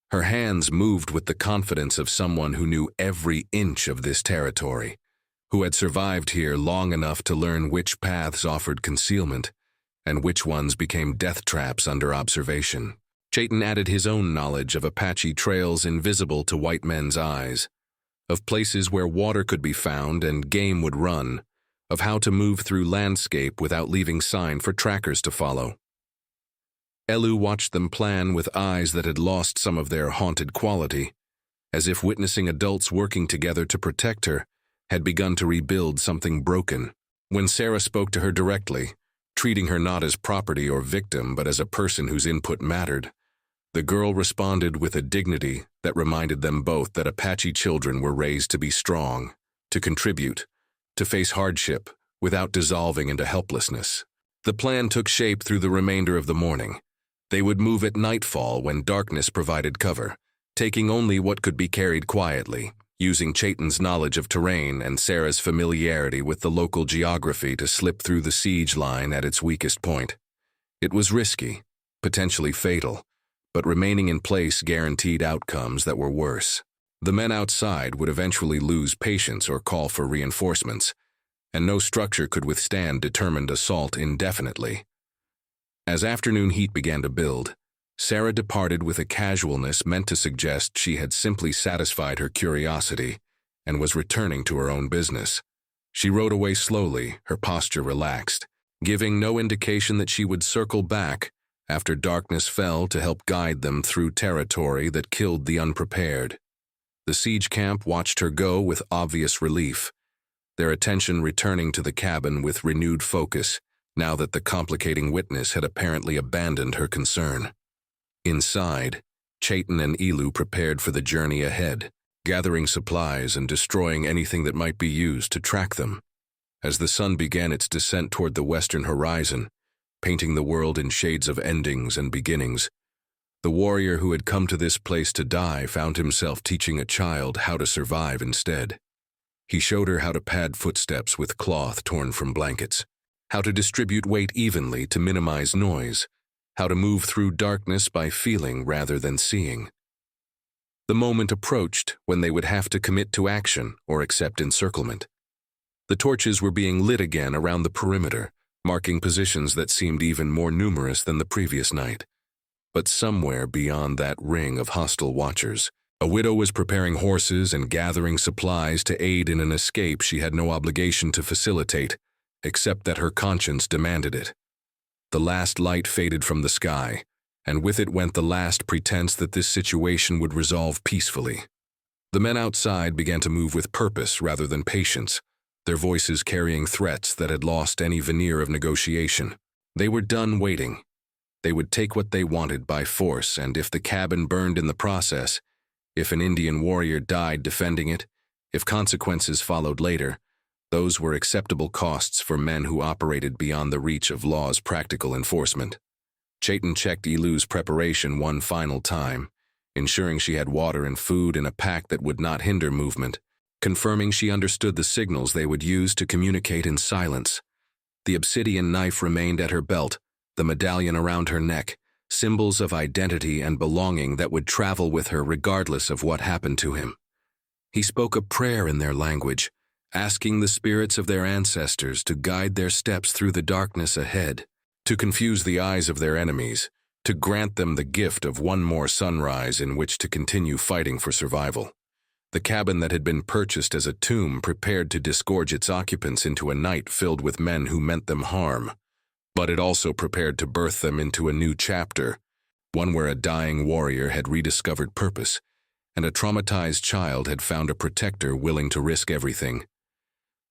Her hands moved with the confidence of someone who knew every inch of this territory, who had survived here long enough to learn which paths offered concealment and which ones became death traps under observation. Chayton added his own knowledge of Apache trails invisible to white men's eyes, of places where water could be found and game would run, of how to move through landscape without leaving sign for trackers to follow. Elu watched them plan with eyes that had lost some of their haunted quality, as if witnessing adults working together to protect her had begun to rebuild something broken. When Sarah spoke to her directly, treating her not as property or victim but as a person whose input mattered, the girl responded with a dignity that reminded them both that Apache children were raised to be strong, to contribute, to face hardship without dissolving into helplessness. The plan took shape through the remainder of the morning. They would move at nightfall when darkness provided cover, taking only what could be carried quietly, using Chaitin's knowledge of terrain and Sarah's familiarity with the local geography to slip through the siege line at its weakest point. It was risky, potentially fatal, but remaining in place guaranteed outcomes that were worse. The men outside would eventually lose patience or call for reinforcements, and no structure could withstand determined assault indefinitely. As afternoon heat began to build, Sarah departed with a casualness meant to suggest she had simply satisfied her curiosity and was returning to her own business. She rode away slowly, her posture relaxed, giving no indication that she would circle back after darkness fell to help guide them through territory that killed the unprepared. The siege camp watched her go with obvious relief, their attention returning to the cabin with renewed focus, now that the complicating witness had apparently abandoned her concern. Inside, Chaitin and Elu prepared for the journey ahead, gathering supplies and destroying anything that might be used to track them. As the sun began its descent toward the western horizon, painting the world in shades of endings and beginnings, the warrior who had come to this place to die found himself teaching a child how to survive instead. He showed her how to pad footsteps with cloth torn from blankets, how to distribute weight evenly to minimize noise, how to move through darkness by feeling rather than seeing. The moment approached when they would have to commit to action or accept encirclement. The torches were being lit again around the perimeter, marking positions that seemed even more numerous than the previous night. But somewhere beyond that ring of hostile watchers, a widow was preparing horses and gathering supplies to aid in an escape she had no obligation to facilitate, except that her conscience demanded it. The last light faded from the sky, and with it went the last pretense that this situation would resolve peacefully. The men outside began to move with purpose rather than patience, their voices carrying threats that had lost any veneer of negotiation. They were done waiting. They would take what they wanted by force, and if the cabin burned in the process, if an Indian warrior died defending it, if consequences followed later, those were acceptable costs for men who operated beyond the reach of law's practical enforcement. Chaitin checked Elu's preparation one final time, ensuring she had water and food in a pack that would not hinder movement, confirming she understood the signals they would use to communicate in silence. The obsidian knife remained at her belt, the medallion around her neck, symbols of identity and belonging that would travel with her regardless of what happened to him. He spoke a prayer in their language, asking the spirits of their ancestors to guide their steps through the darkness ahead, to confuse the eyes of their enemies, to grant them the gift of one more sunrise in which to continue fighting for survival. The cabin that had been purchased as a tomb prepared to disgorge its occupants into a night filled with men who meant them harm. But it also prepared to birth them into a new chapter, one where a dying warrior had rediscovered purpose, and a traumatized child had found a protector willing to risk everything.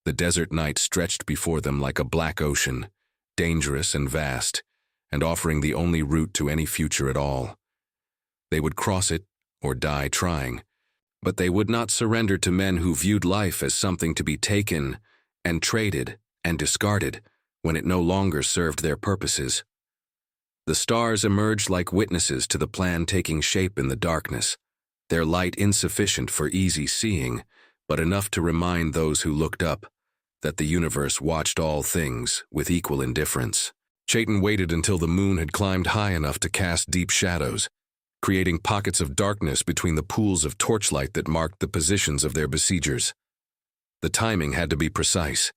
The desert night stretched before them like a black ocean, dangerous and vast, and offering the only route to any future at all. They would cross it, or die trying, but they would not surrender to men who viewed life as something to be taken and traded and discarded when it no longer served their purposes. The stars emerged like witnesses to the plan taking shape in the darkness, their light insufficient for easy seeing, but enough to remind those who looked up that the universe watched all things with equal indifference. Chaitin waited until the moon had climbed high enough to cast deep shadows, creating pockets of darkness between the pools of torchlight that marked the positions of their besiegers. The timing had to be precise.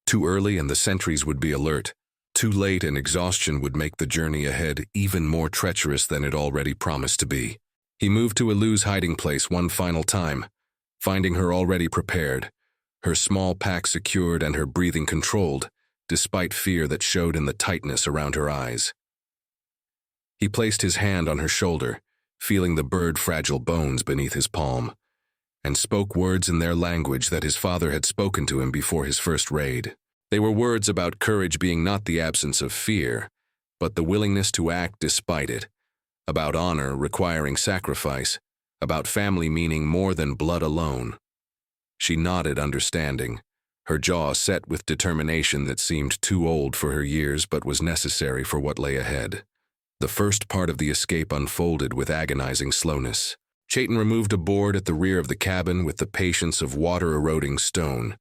Too early and the sentries would be alert. Too late and exhaustion would make the journey ahead even more treacherous than it already promised to be. He moved to Elu's hiding place one final time, finding her already prepared, her small pack secured and her breathing controlled, despite fear that showed in the tightness around her eyes. He placed his hand on her shoulder, feeling the bird-fragile bones beneath his palm, and spoke words in their language that his father had spoken to him before his first raid. They were words about courage being not the absence of fear, but the willingness to act despite it, about honor requiring sacrifice, about family meaning more than blood alone. She nodded, understanding, her jaw set with determination that seemed too old for her years but was necessary for what lay ahead. The first part of the escape unfolded with agonizing slowness. Chayton removed a board at the rear of the cabin with the patience of water-eroding stone,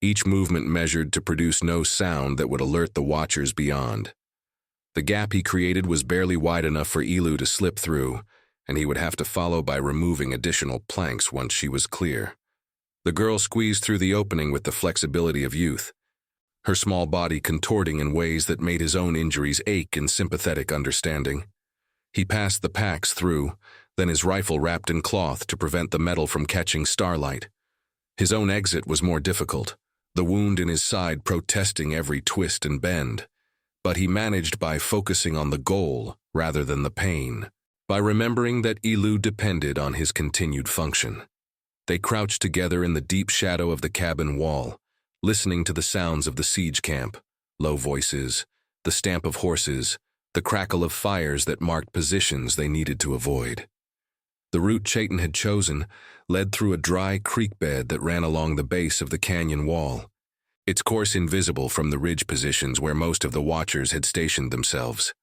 each movement measured to produce no sound that would alert the watchers beyond. The gap he created was barely wide enough for Elu to slip through, and he would have to follow by removing additional planks once she was clear. The girl squeezed through the opening with the flexibility of youth, her small body contorting in ways that made his own injuries ache in sympathetic understanding. He passed the packs through, then his rifle wrapped in cloth to prevent the metal from catching starlight. His own exit was more difficult, the wound in his side protesting every twist and bend. But he managed by focusing on the goal rather than the pain, by remembering that Elu depended on his continued function. They crouched together in the deep shadow of the cabin wall, listening to the sounds of the siege camp, low voices, the stamp of horses, the crackle of fires that marked positions they needed to avoid. The route Chayton had chosen led through a dry creek bed that ran along the base of the canyon wall, its course invisible from the ridge positions where most of the watchers had stationed themselves.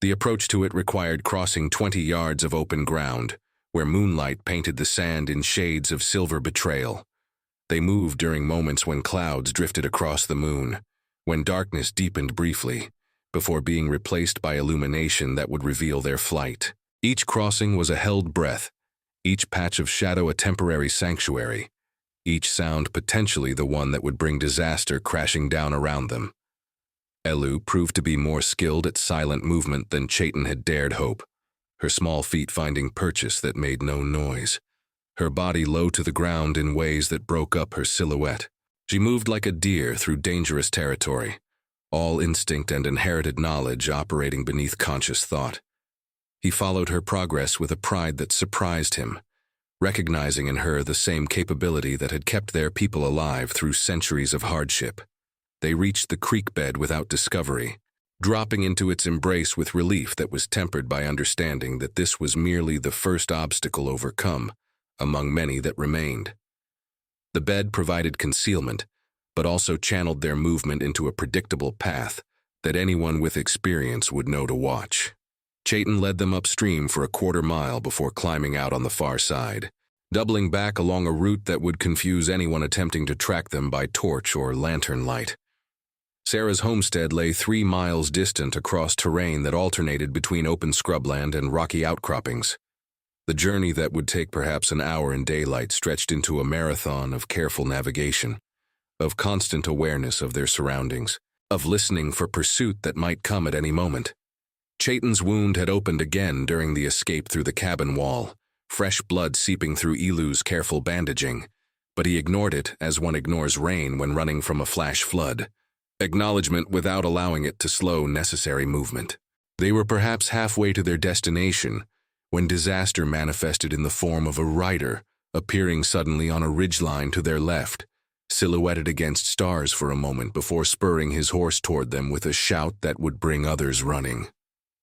The approach to it required crossing 20 yards of open ground, where moonlight painted the sand in shades of silver betrayal. They moved during moments when clouds drifted across the moon, when darkness deepened briefly, before being replaced by illumination that would reveal their flight. Each crossing was a held breath, each patch of shadow a temporary sanctuary, each sound potentially the one that would bring disaster crashing down around them. Elu proved to be more skilled at silent movement than Chayton had dared hope, her small feet finding purchase that made no noise, her body low to the ground in ways that broke up her silhouette. She moved like a deer through dangerous territory, all instinct and inherited knowledge operating beneath conscious thought. He followed her progress with a pride that surprised him, recognizing in her the same capability that had kept their people alive through centuries of hardship. They reached the creek bed without discovery, dropping into its embrace with relief that was tempered by understanding that this was merely the first obstacle overcome, among many that remained. The bed provided concealment, but also channeled their movement into a predictable path that anyone with experience would know to watch. Chayton led them upstream for a quarter-mile before climbing out on the far side, doubling back along a route that would confuse anyone attempting to track them by torch or lantern light. Sarah's homestead lay 3 miles distant across terrain that alternated between open scrubland and rocky outcroppings. The journey that would take perhaps an hour in daylight stretched into a marathon of careful navigation, of constant awareness of their surroundings, of listening for pursuit that might come at any moment. Chayton's wound had opened again during the escape through the cabin wall, fresh blood seeping through Elu's careful bandaging, but he ignored it as one ignores rain when running from a flash flood, acknowledgement without allowing it to slow necessary movement. They were perhaps halfway to their destination when disaster manifested in the form of a rider appearing suddenly on a ridgeline to their left, silhouetted against stars for a moment before spurring his horse toward them with a shout that would bring others running.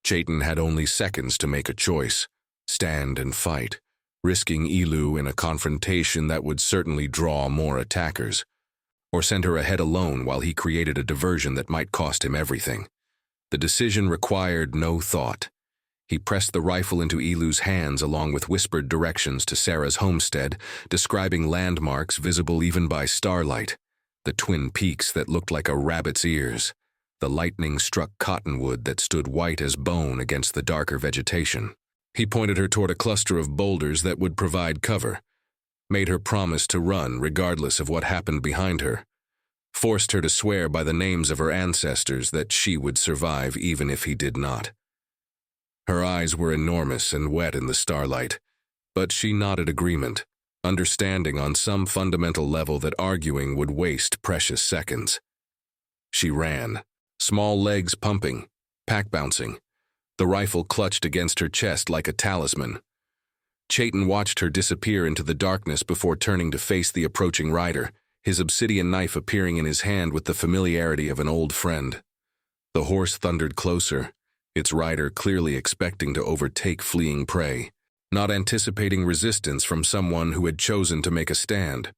Chayton had only seconds to make a choice, stand and fight, risking Elu in a confrontation that would certainly draw more attackers, or send her ahead alone while he created a diversion that might cost him everything. The decision required no thought. He pressed the rifle into Elu's hands along with whispered directions to Sarah's homestead, describing landmarks visible even by starlight, the twin peaks that looked like a rabbit's ears, the lightning-struck cottonwood that stood white as bone against the darker vegetation. He pointed her toward a cluster of boulders that would provide cover, made her promise to run regardless of what happened behind her, forced her to swear by the names of her ancestors that she would survive even if he did not. Her eyes were enormous and wet in the starlight, but she nodded agreement, understanding on some fundamental level that arguing would waste precious seconds. She ran, small legs pumping, pack bouncing, the rifle clutched against her chest like a talisman. Chayton watched her disappear into the darkness before turning to face the approaching rider, his obsidian knife appearing in his hand with the familiarity of an old friend. The horse thundered closer, its rider clearly expecting to overtake fleeing prey, not anticipating resistance from someone who had chosen to make a stand.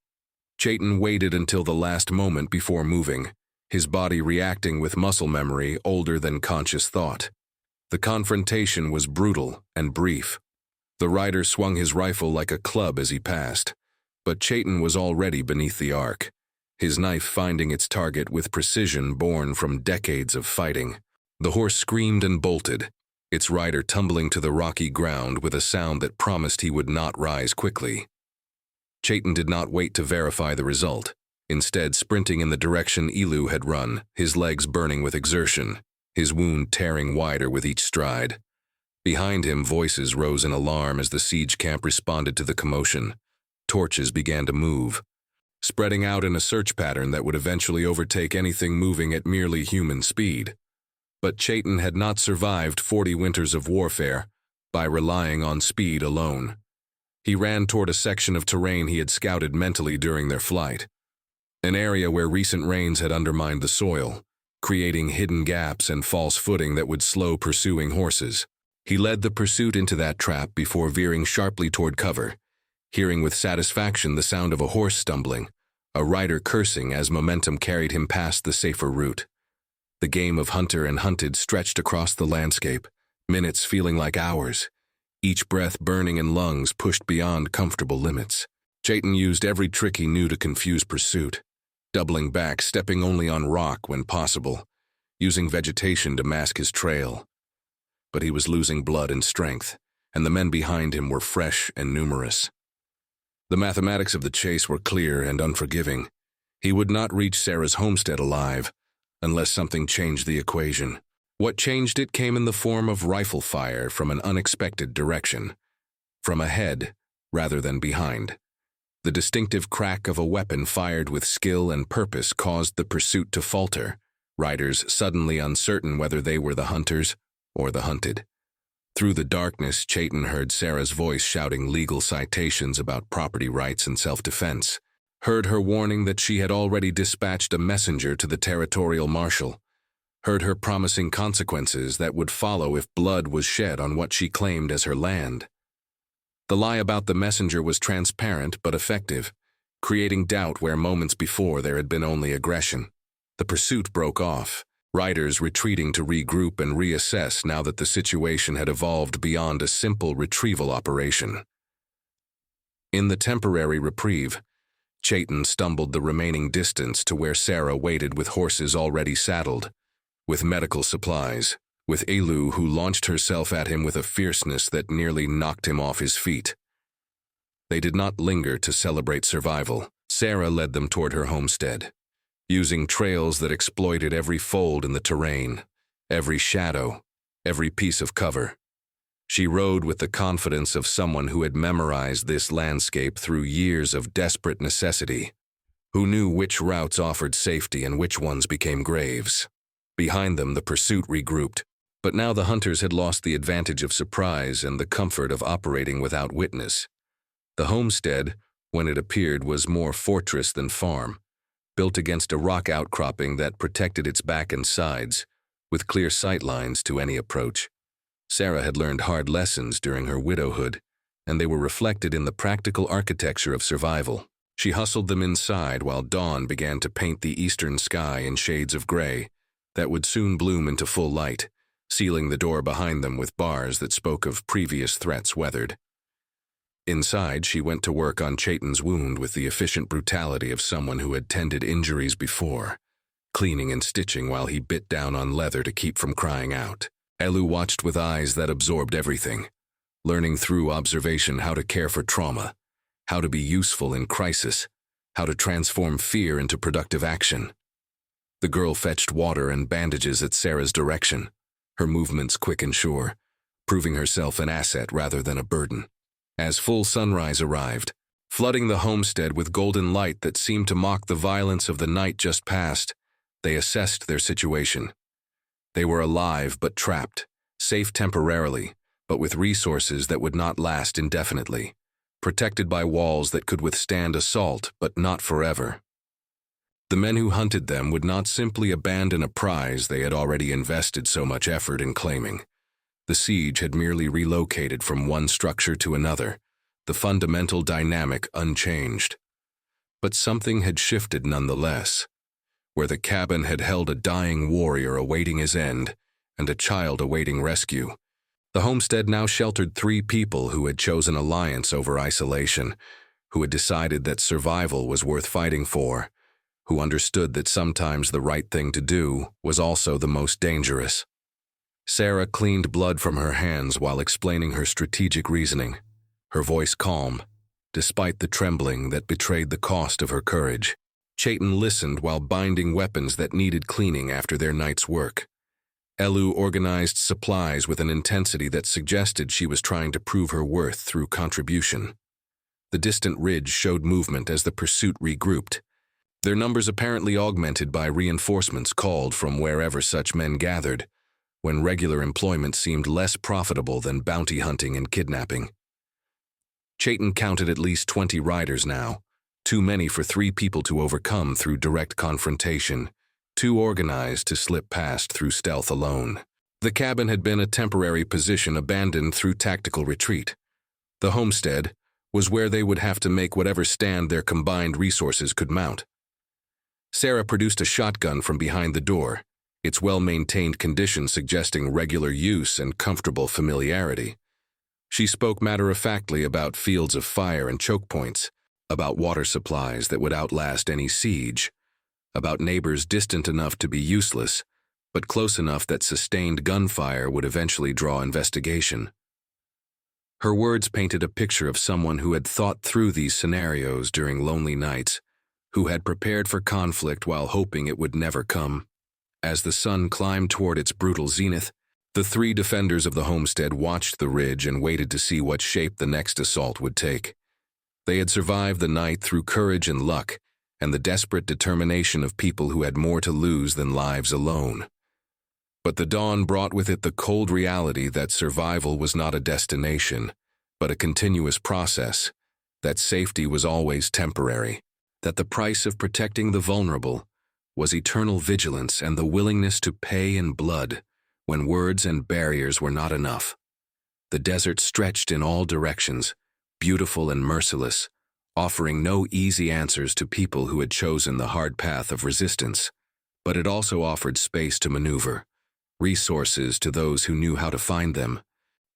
Chayton waited until the last moment before moving, his body reacting with muscle memory older than conscious thought. The confrontation was brutal and brief. The rider swung his rifle like a club as he passed, but Chaitin was already beneath the arc, his knife finding its target with precision born from decades of fighting. The horse screamed and bolted, its rider tumbling to the rocky ground with a sound that promised he would not rise quickly. Chaitin did not wait to verify the result, instead sprinting in the direction Elu had run, his legs burning with exertion, his wound tearing wider with each stride. Behind him, voices rose in alarm as the siege camp responded to the commotion. Torches began to move, spreading out in a search pattern that would eventually overtake anything moving at merely human speed. But Chaitin had not survived 40 winters of warfare by relying on speed alone. He ran toward a section of terrain he had scouted mentally during their flight, an area where recent rains had undermined the soil, creating hidden gaps and false footing that would slow pursuing horses. He led the pursuit into that trap before veering sharply toward cover, hearing with satisfaction the sound of a horse stumbling, a rider cursing as momentum carried him past the safer route. The game of hunter and hunted stretched across the landscape, minutes feeling like hours, each breath burning in lungs pushed beyond comfortable limits. Chaitin used every trick he knew to confuse pursuit, doubling back, stepping only on rock when possible, using vegetation to mask his trail. But he was losing blood and strength, and the men behind him were fresh and numerous. The mathematics of the chase were clear and unforgiving. He would not reach Sarah's homestead alive, unless something changed the equation. What changed it came in the form of rifle fire from an unexpected direction, from ahead rather than behind. The distinctive crack of a weapon fired with skill and purpose caused the pursuit to falter, riders suddenly uncertain whether they were the hunters or the hunted. Through the darkness, Chaitin heard Sarah's voice shouting legal citations about property rights and self-defense, heard her warning that she had already dispatched a messenger to the territorial marshal, heard her promising consequences that would follow if blood was shed on what she claimed as her land. The lie about the messenger was transparent but effective, creating doubt where moments before there had been only aggression. The pursuit broke off, riders retreating to regroup and reassess now that the situation had evolved beyond a simple retrieval operation. In the temporary reprieve, Chaitin stumbled the remaining distance to where Sarah waited with horses already saddled, with medical supplies, with Elu who launched herself at him with a fierceness that nearly knocked him off his feet. They did not linger to celebrate survival. Sarah led them toward her homestead, using trails that exploited every fold in the terrain, every shadow, every piece of cover. She rode with the confidence of someone who had memorized this landscape through years of desperate necessity, who knew which routes offered safety and which ones became graves. Behind them, the pursuit regrouped, but now the hunters had lost the advantage of surprise and the comfort of operating without witness. The homestead, when it appeared, was more fortress than farm, built against a rock outcropping that protected its back and sides, with clear sight lines to any approach. Sarah had learned hard lessons during her widowhood, and they were reflected in the practical architecture of survival. She hustled them inside while dawn began to paint the eastern sky in shades of gray that would soon bloom into full light, sealing the door behind them with bars that spoke of previous threats weathered. Inside, she went to work on Chaitin's wound with the efficient brutality of someone who had tended injuries before, cleaning and stitching while he bit down on leather to keep from crying out. Elu watched with eyes that absorbed everything, learning through observation how to care for trauma, how to be useful in crisis, how to transform fear into productive action. The girl fetched water and bandages at Sarah's direction, her movements quick and sure, proving herself an asset rather than a burden. As full sunrise arrived, flooding the homestead with golden light that seemed to mock the violence of the night just past, they assessed their situation. They were alive but trapped, safe temporarily, but with resources that would not last indefinitely, protected by walls that could withstand assault but not forever. The men who hunted them would not simply abandon a prize they had already invested so much effort in claiming. The siege had merely relocated from one structure to another, the fundamental dynamic unchanged. But something had shifted nonetheless. Where the cabin had held a dying warrior awaiting his end and a child awaiting rescue, The homestead now sheltered 3 people who had chosen alliance over isolation, who had decided that survival was worth fighting for, who understood that sometimes the right thing to do was also the most dangerous. Sarah cleaned blood from her hands while explaining her strategic reasoning, her voice calm, despite the trembling that betrayed the cost of her courage. Chayton listened while binding weapons that needed cleaning after their night's work. Elu organized supplies with an intensity that suggested she was trying to prove her worth through contribution. The distant ridge showed movement as the pursuit regrouped, their numbers apparently augmented by reinforcements called from wherever such men gathered, when regular employment seemed less profitable than bounty hunting and kidnapping. Chayton counted at least 20 riders now, too many for 3 people to overcome through direct confrontation, too organized to slip past through stealth alone. The cabin had been a temporary position abandoned through tactical retreat. The homestead was where they would have to make whatever stand their combined resources could mount. Sarah produced a shotgun from behind the door, its well-maintained condition suggesting regular use and comfortable familiarity. She spoke matter-of-factly about fields of fire and choke points, about water supplies that would outlast any siege, about neighbors distant enough to be useless, but close enough that sustained gunfire would eventually draw investigation. Her words painted a picture of someone who had thought through these scenarios during lonely nights, who had prepared for conflict while hoping it would never come. As the sun climbed toward its brutal zenith, the 3 defenders of the homestead watched the ridge and waited to see what shape the next assault would take. They had survived the night through courage and luck, and the desperate determination of people who had more to lose than lives alone. But the dawn brought with it the cold reality that survival was not a destination, but a continuous process, that safety was always temporary, that the price of protecting the vulnerable was eternal vigilance and the willingness to pay in blood when words and barriers were not enough. The desert stretched in all directions, beautiful and merciless, offering no easy answers to people who had chosen the hard path of resistance, but it also offered space to maneuver, resources to those who knew how to find them,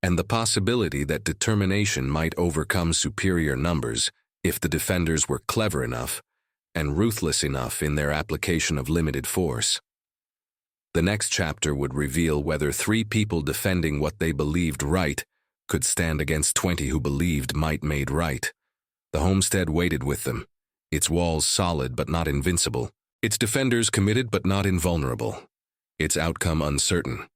and the possibility that determination might overcome superior numbers if the defenders were clever enough and ruthless enough in their application of limited force. The next chapter would reveal whether 3 people defending what they believed right could stand against 20 who believed might made right. The homestead waited with them, its walls solid but not invincible, its defenders committed but not invulnerable, its outcome uncertain,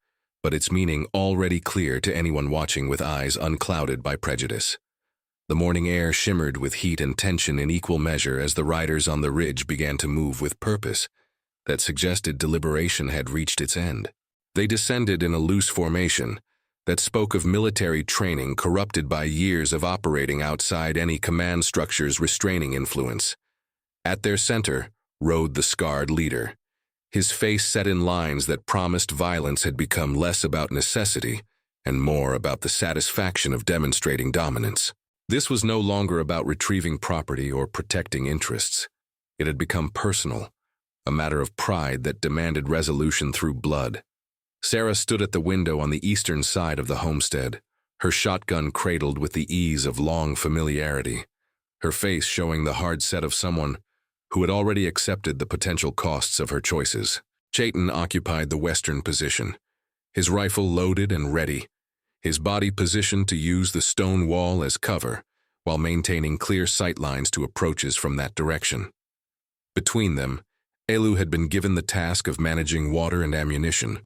but its meaning already clear to anyone watching with eyes unclouded by prejudice. The morning air shimmered with heat and tension in equal measure as the riders on the ridge began to move with purpose that suggested deliberation had reached its end. They descended in a loose formation that spoke of military training corrupted by years of operating outside any command structure's restraining influence. At their center rode the scarred leader. His face set in lines that promised violence had become less about necessity and more about the satisfaction of demonstrating dominance. This was no longer about retrieving property or protecting interests. It had become personal, a matter of pride that demanded resolution through blood. Sarah stood at the window on the eastern side of the homestead, her shotgun cradled with the ease of long familiarity, her face showing the hard set of someone who had already accepted the potential costs of her choices. Chayton occupied the western position, his rifle loaded and ready, his body positioned to use the stone wall as cover, while maintaining clear sight lines to approaches from that direction. Between them, Elu had been given the task of managing water and ammunition,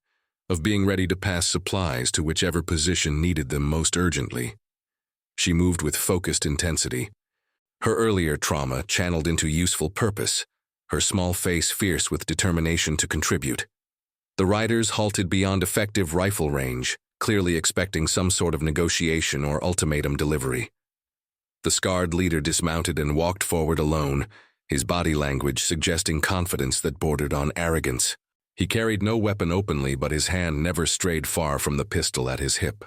of being ready to pass supplies to whichever position needed them most urgently. She moved with focused intensity, her earlier trauma channeled into useful purpose, her small face fierce with determination to contribute. The riders halted beyond effective rifle range, clearly expecting some sort of negotiation or ultimatum delivery. The scarred leader dismounted and walked forward alone, his body language suggesting confidence that bordered on arrogance. He carried no weapon openly, but his hand never strayed far from the pistol at his hip.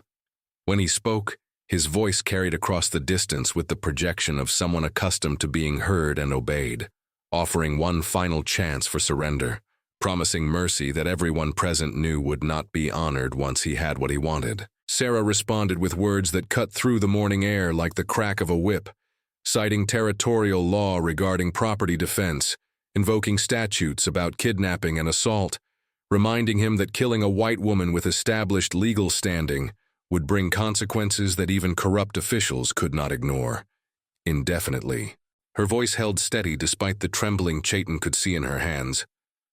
When he spoke, his voice carried across the distance with the projection of someone accustomed to being heard and obeyed, offering one final chance for surrender, promising mercy that everyone present knew would not be honored once he had what he wanted. Sarah responded with words that cut through the morning air like the crack of a whip, citing territorial law regarding property defense, invoking statutes about kidnapping and assault, reminding him that killing a white woman with established legal standing would bring consequences that even corrupt officials could not ignore. Indefinitely. Her voice held steady despite the trembling Chayton could see in her hands,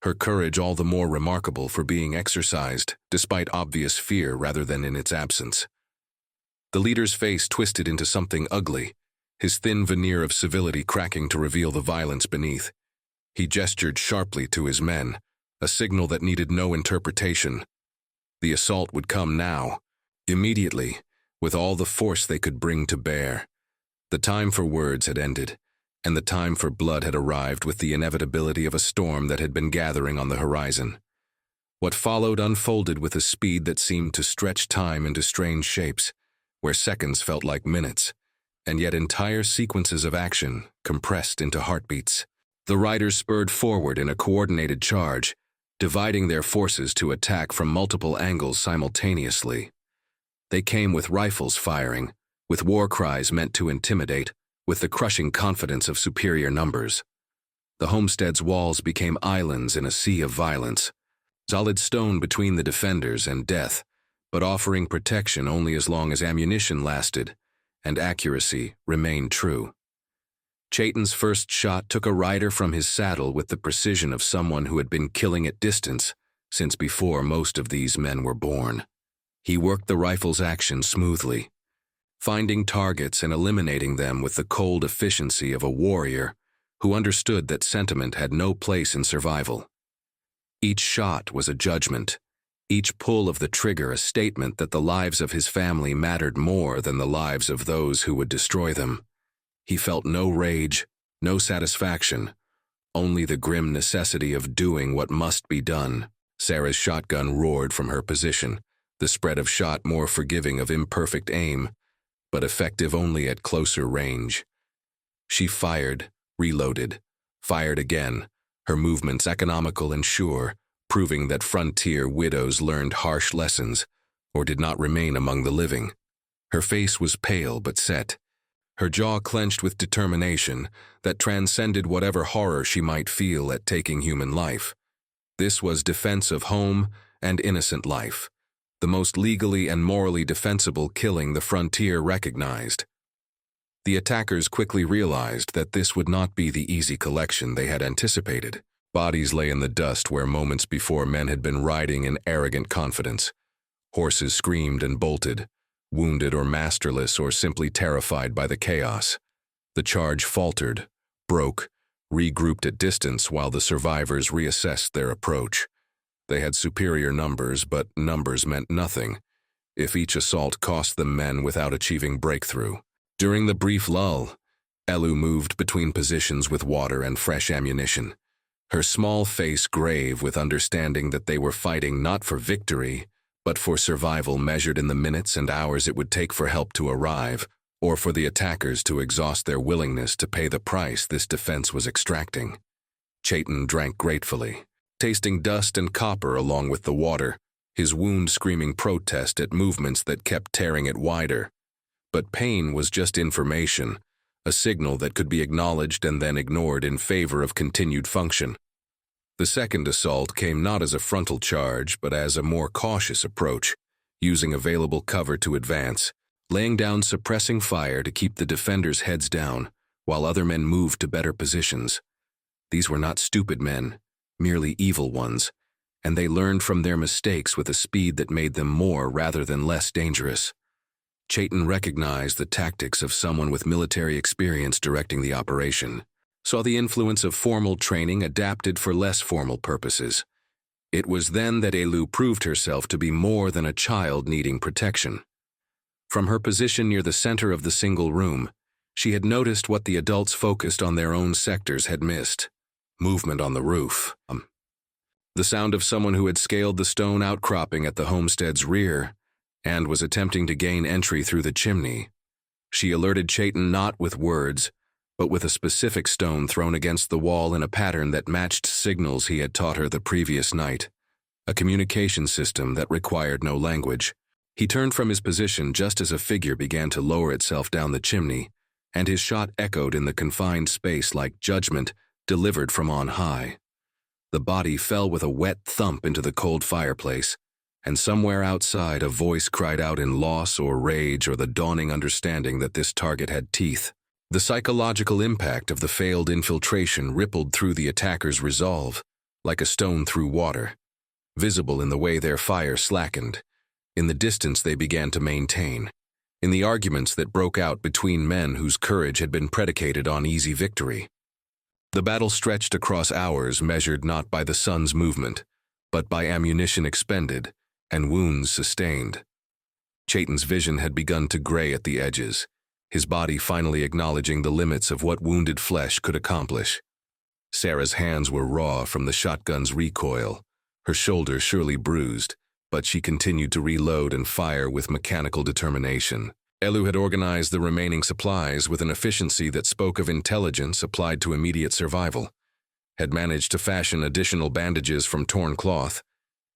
her courage all the more remarkable for being exercised despite obvious fear rather than in its absence. The leader's face twisted into something ugly, his thin veneer of civility cracking to reveal the violence beneath. He gestured sharply to his men, a signal that needed no interpretation. The assault would come now, immediately, with all the force they could bring to bear. The time for words had ended, and the time for blood had arrived with the inevitability of a storm that had been gathering on the horizon. What followed unfolded with a speed that seemed to stretch time into strange shapes, where seconds felt like minutes, and yet entire sequences of action compressed into heartbeats. The riders spurred forward in a coordinated charge, dividing their forces to attack from multiple angles simultaneously. They came with rifles firing, with war cries meant to intimidate, with the crushing confidence of superior numbers. The homestead's walls became islands in a sea of violence, solid stone between the defenders and death, but offering protection only as long as ammunition lasted and accuracy remained true. Chayton's first shot took a rider from his saddle with the precision of someone who had been killing at distance since before most of these men were born. He worked the rifle's action smoothly, finding targets and eliminating them with the cold efficiency of a warrior who understood that sentiment had no place in survival. Each shot was a judgment, each pull of the trigger a statement that the lives of his family mattered more than the lives of those who would destroy them. He felt no rage, no satisfaction, only the grim necessity of doing what must be done. Sarah's shotgun roared from her position, the spread of shot more forgiving of imperfect aim, but effective only at closer range. She fired, reloaded, fired again, her movements economical and sure, proving that frontier widows learned harsh lessons or did not remain among the living. Her face was pale but set, her jaw clenched with determination that transcended whatever horror she might feel at taking human life. This was defense of home and innocent life, the most legally and morally defensible killing the frontier recognized. The attackers quickly realized that this would not be the easy collection they had anticipated. Bodies lay in the dust where moments before men had been riding in arrogant confidence. Horses screamed and bolted, wounded or masterless or simply terrified by the chaos. The charge faltered, broke, regrouped at distance while the survivors reassessed their approach. They had superior numbers, but numbers meant nothing if each assault cost them men without achieving breakthrough. During the brief lull, Elu moved between positions with water and fresh ammunition, her small face grave with understanding that they were fighting not for victory, but for survival measured in the minutes and hours it would take for help to arrive, or for the attackers to exhaust their willingness to pay the price this defense was extracting. Chayton drank gratefully, tasting dust and copper along with the water, his wound screaming protest at movements that kept tearing it wider. But pain was just information, a signal that could be acknowledged and then ignored in favor of continued function. The second assault came not as a frontal charge, but as a more cautious approach, using available cover to advance, laying down suppressing fire to keep the defenders' heads down, while other men moved to better positions. These were not stupid men, merely evil ones, and they learned from their mistakes with a speed that made them more rather than less dangerous. Chayton recognized the tactics of someone with military experience directing the operation, saw the influence of formal training adapted for less formal purposes. It was then that Elu proved herself to be more than a child needing protection. From her position near the center of the single room, she had noticed what the adults focused on their own sectors had missed: movement on the roof. The sound of someone who had scaled the stone outcropping at the homestead's rear and was attempting to gain entry through the chimney. She alerted Chayton not with words, but with a specific stone thrown against the wall in a pattern that matched signals he had taught her the previous night, a communication system that required no language. He turned from his position just as a figure began to lower itself down the chimney, and his shot echoed in the confined space like judgment delivered from on high. The body fell with a wet thump into the cold fireplace, and somewhere outside a voice cried out in loss or rage or the dawning understanding that this target had teeth. The psychological impact of the failed infiltration rippled through the attacker's resolve, like a stone through water, visible in the way their fire slackened, in the distance they began to maintain, in the arguments that broke out between men whose courage had been predicated on easy victory. The battle stretched across hours measured not by the sun's movement, but by ammunition expended and wounds sustained. Chaitin's vision had begun to gray at the edges, his body finally acknowledging the limits of what wounded flesh could accomplish. Sarah's hands were raw from the shotgun's recoil, her shoulder surely bruised, but she continued to reload and fire with mechanical determination. Elu had organized the remaining supplies with an efficiency that spoke of intelligence applied to immediate survival, had managed to fashion additional bandages from torn cloth,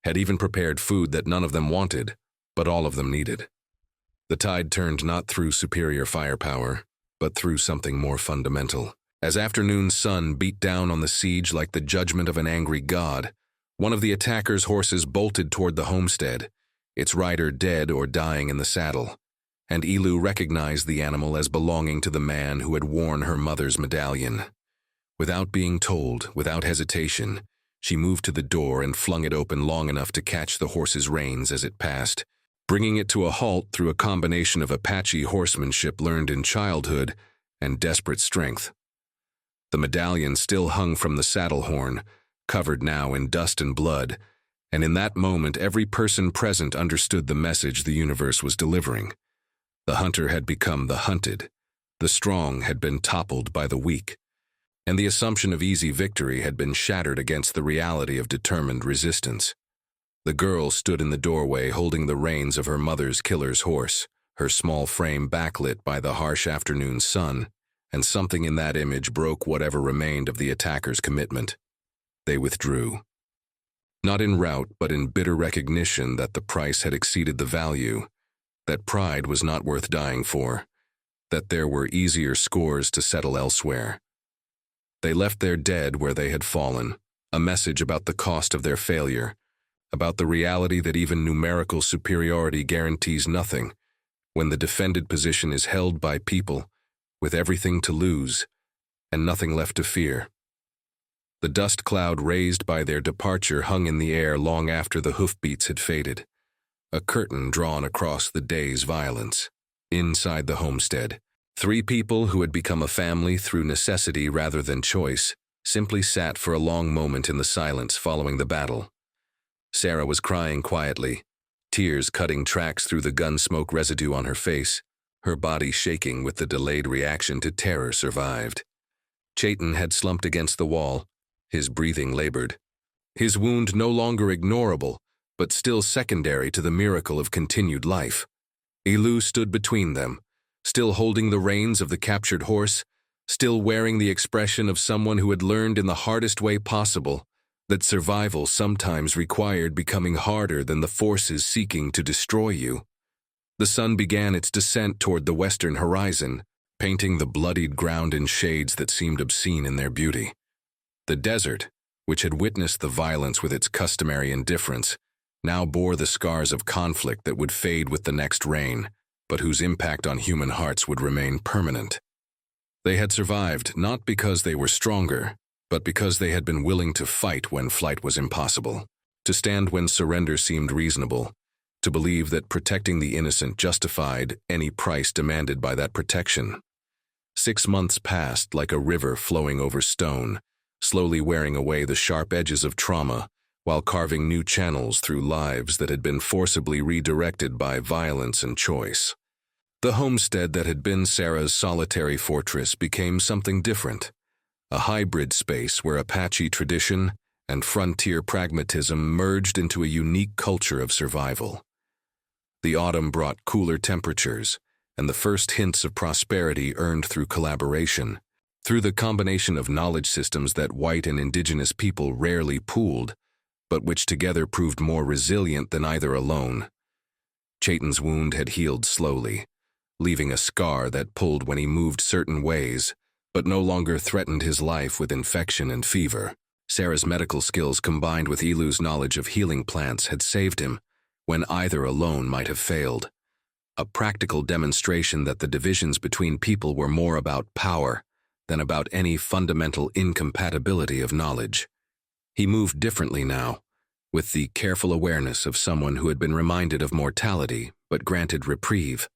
had even prepared food that none of them wanted, but all of them needed. The tide turned not through superior firepower, but through something more fundamental. As afternoon's sun beat down on the siege like the judgment of an angry god, one of the attacker's horses bolted toward the homestead, its rider dead or dying in the saddle, and Elu recognized the animal as belonging to the man who had worn her mother's medallion. Without being told, without hesitation, she moved to the door and flung it open long enough to catch the horse's reins as it passed, bringing it to a halt through a combination of Apache horsemanship learned in childhood and desperate strength. The medallion still hung from the saddle horn, covered now in dust and blood, and in that moment every person present understood the message the universe was delivering. The hunter had become the hunted, the strong had been toppled by the weak, and the assumption of easy victory had been shattered against the reality of determined resistance. The girl stood in the doorway holding the reins of her mother's killer's horse, her small frame backlit by the harsh afternoon sun, and something in that image broke whatever remained of the attacker's commitment. They withdrew. Not in rout, but in bitter recognition that the price had exceeded the value, that pride was not worth dying for, that there were easier scores to settle elsewhere. They left their dead where they had fallen, a message about the cost of their failure, about the reality that even numerical superiority guarantees nothing when the defended position is held by people with everything to lose and nothing left to fear. The dust cloud raised by their departure hung in the air long after the hoofbeats had faded, a curtain drawn across the day's violence. Inside the homestead, three people who had become a family through necessity rather than choice simply sat for a long moment in the silence following the battle. Sarah was crying quietly, tears cutting tracks through the gun smoke residue on her face, her body shaking with the delayed reaction to terror survived. Chaitin had slumped against the wall, his breathing labored, his wound no longer ignorable, but still secondary to the miracle of continued life. Elu stood between them, still holding the reins of the captured horse, still wearing the expression of someone who had learned in the hardest way possible that survival sometimes required becoming harder than the forces seeking to destroy you. The sun began its descent toward the western horizon, painting the bloodied ground in shades that seemed obscene in their beauty. The desert, which had witnessed the violence with its customary indifference, now bore the scars of conflict that would fade with the next rain, but whose impact on human hearts would remain permanent. They had survived not because they were stronger, but because they had been willing to fight when flight was impossible, to stand when surrender seemed reasonable, to believe that protecting the innocent justified any price demanded by that protection. 6 months passed like a river flowing over stone, slowly wearing away the sharp edges of trauma, while carving new channels through lives that had been forcibly redirected by violence and choice. The homestead that had been Sarah's solitary fortress became something different, a hybrid space where Apache tradition and frontier pragmatism merged into a unique culture of survival. The autumn brought cooler temperatures, and the first hints of prosperity earned through collaboration, through the combination of knowledge systems that white and indigenous people rarely pooled, but which together proved more resilient than either alone. Chaitin's wound had healed slowly, leaving a scar that pulled when he moved certain ways, but no longer threatened his life with infection and fever. Sarah's medical skills combined with Elu's knowledge of healing plants had saved him, when either alone might have failed. A practical demonstration that the divisions between people were more about power than about any fundamental incompatibility of knowledge. He moved differently now, with the careful awareness of someone who had been reminded of mortality but granted reprieve,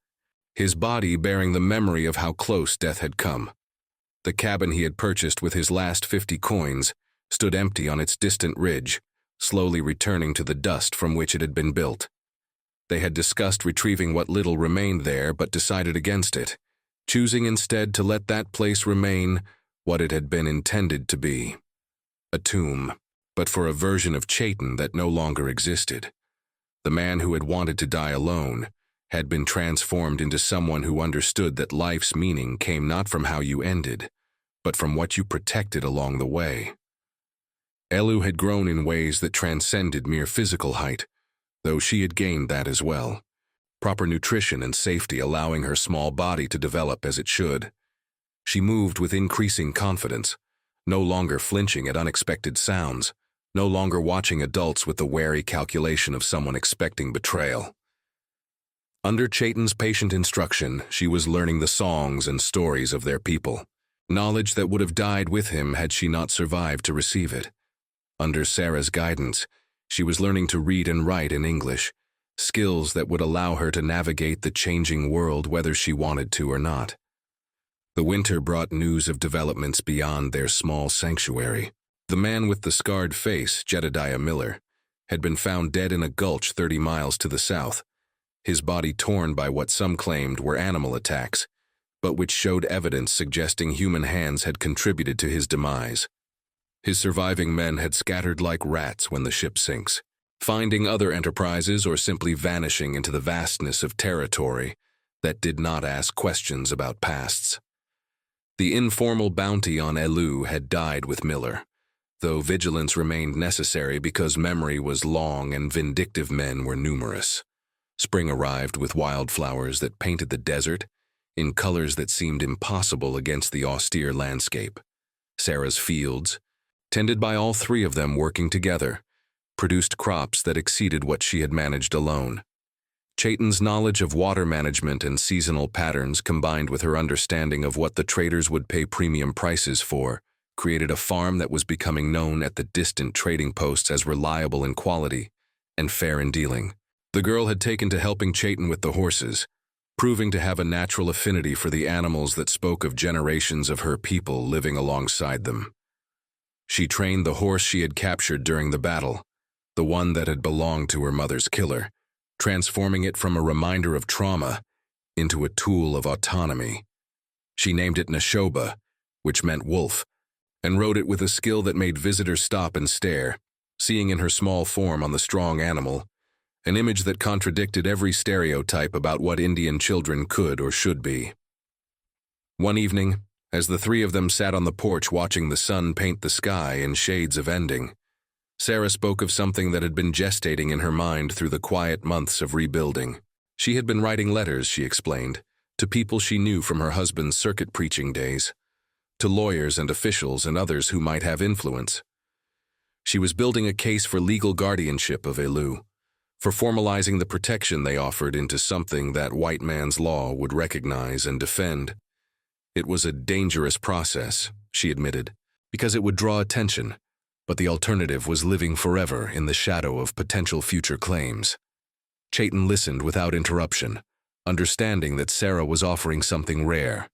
his body bearing the memory of how close death had come. The cabin he had purchased with his last 50 coins stood empty on its distant ridge, slowly returning to the dust from which it had been built. They had discussed retrieving what little remained there but decided against it, choosing instead to let that place remain what it had been intended to be. A tomb, but for a version of Chaitin that no longer existed. The man who had wanted to die alone had been transformed into someone who understood that life's meaning came not from how you ended, but from what you protected along the way. Elu had grown in ways that transcended mere physical height, though she had gained that as well. Proper nutrition and safety allowing her small body to develop as it should. She moved with increasing confidence, no longer flinching at unexpected sounds, no longer watching adults with the wary calculation of someone expecting betrayal. Under Chaitin's patient instruction, she was learning the songs and stories of their people, knowledge that would have died with him had she not survived to receive it. Under Sarah's guidance, she was learning to read and write in English, skills that would allow her to navigate the changing world whether she wanted to or not. The winter brought news of developments beyond their small sanctuary. The man with the scarred face, Jedediah Miller, had been found dead in a gulch 30 miles to the south, his body torn by what some claimed were animal attacks, but which showed evidence suggesting human hands had contributed to his demise. His surviving men had scattered like rats when the ship sinks, finding other enterprises or simply vanishing into the vastness of territory that did not ask questions about pasts. The informal bounty on Elu had died with Miller, though vigilance remained necessary because memory was long and vindictive men were numerous. Spring arrived with wildflowers that painted the desert in colors that seemed impossible against the austere landscape. Sarah's fields, tended by all three of them working together, produced crops that exceeded what she had managed alone. Chaitin's knowledge of water management and seasonal patterns combined with her understanding of what the traders would pay premium prices for created a farm that was becoming known at the distant trading posts as reliable in quality and fair in dealing. The girl had taken to helping Chaitin with the horses, proving to have a natural affinity for the animals that spoke of generations of her people living alongside them. She trained the horse she had captured during the battle, the one that had belonged to her mother's killer, transforming it from a reminder of trauma into a tool of autonomy. She named it Neshoba, which meant wolf, and rode it with a skill that made visitors stop and stare, seeing in her small form on the strong animal an image that contradicted every stereotype about what Indian children could or should be. One evening, as the three of them sat on the porch watching the sun paint the sky in shades of ending, Sarah spoke of something that had been gestating in her mind through the quiet months of rebuilding. She had been writing letters, she explained, to people she knew from her husband's circuit preaching days, to lawyers and officials and others who might have influence. She was building a case for legal guardianship of Elu, for formalizing the protection they offered into something that white man's law would recognize and defend. It was a dangerous process, she admitted, because it would draw attention, but the alternative was living forever in the shadow of potential future claims. Chaitin listened without interruption, understanding that Sarah was offering something rare,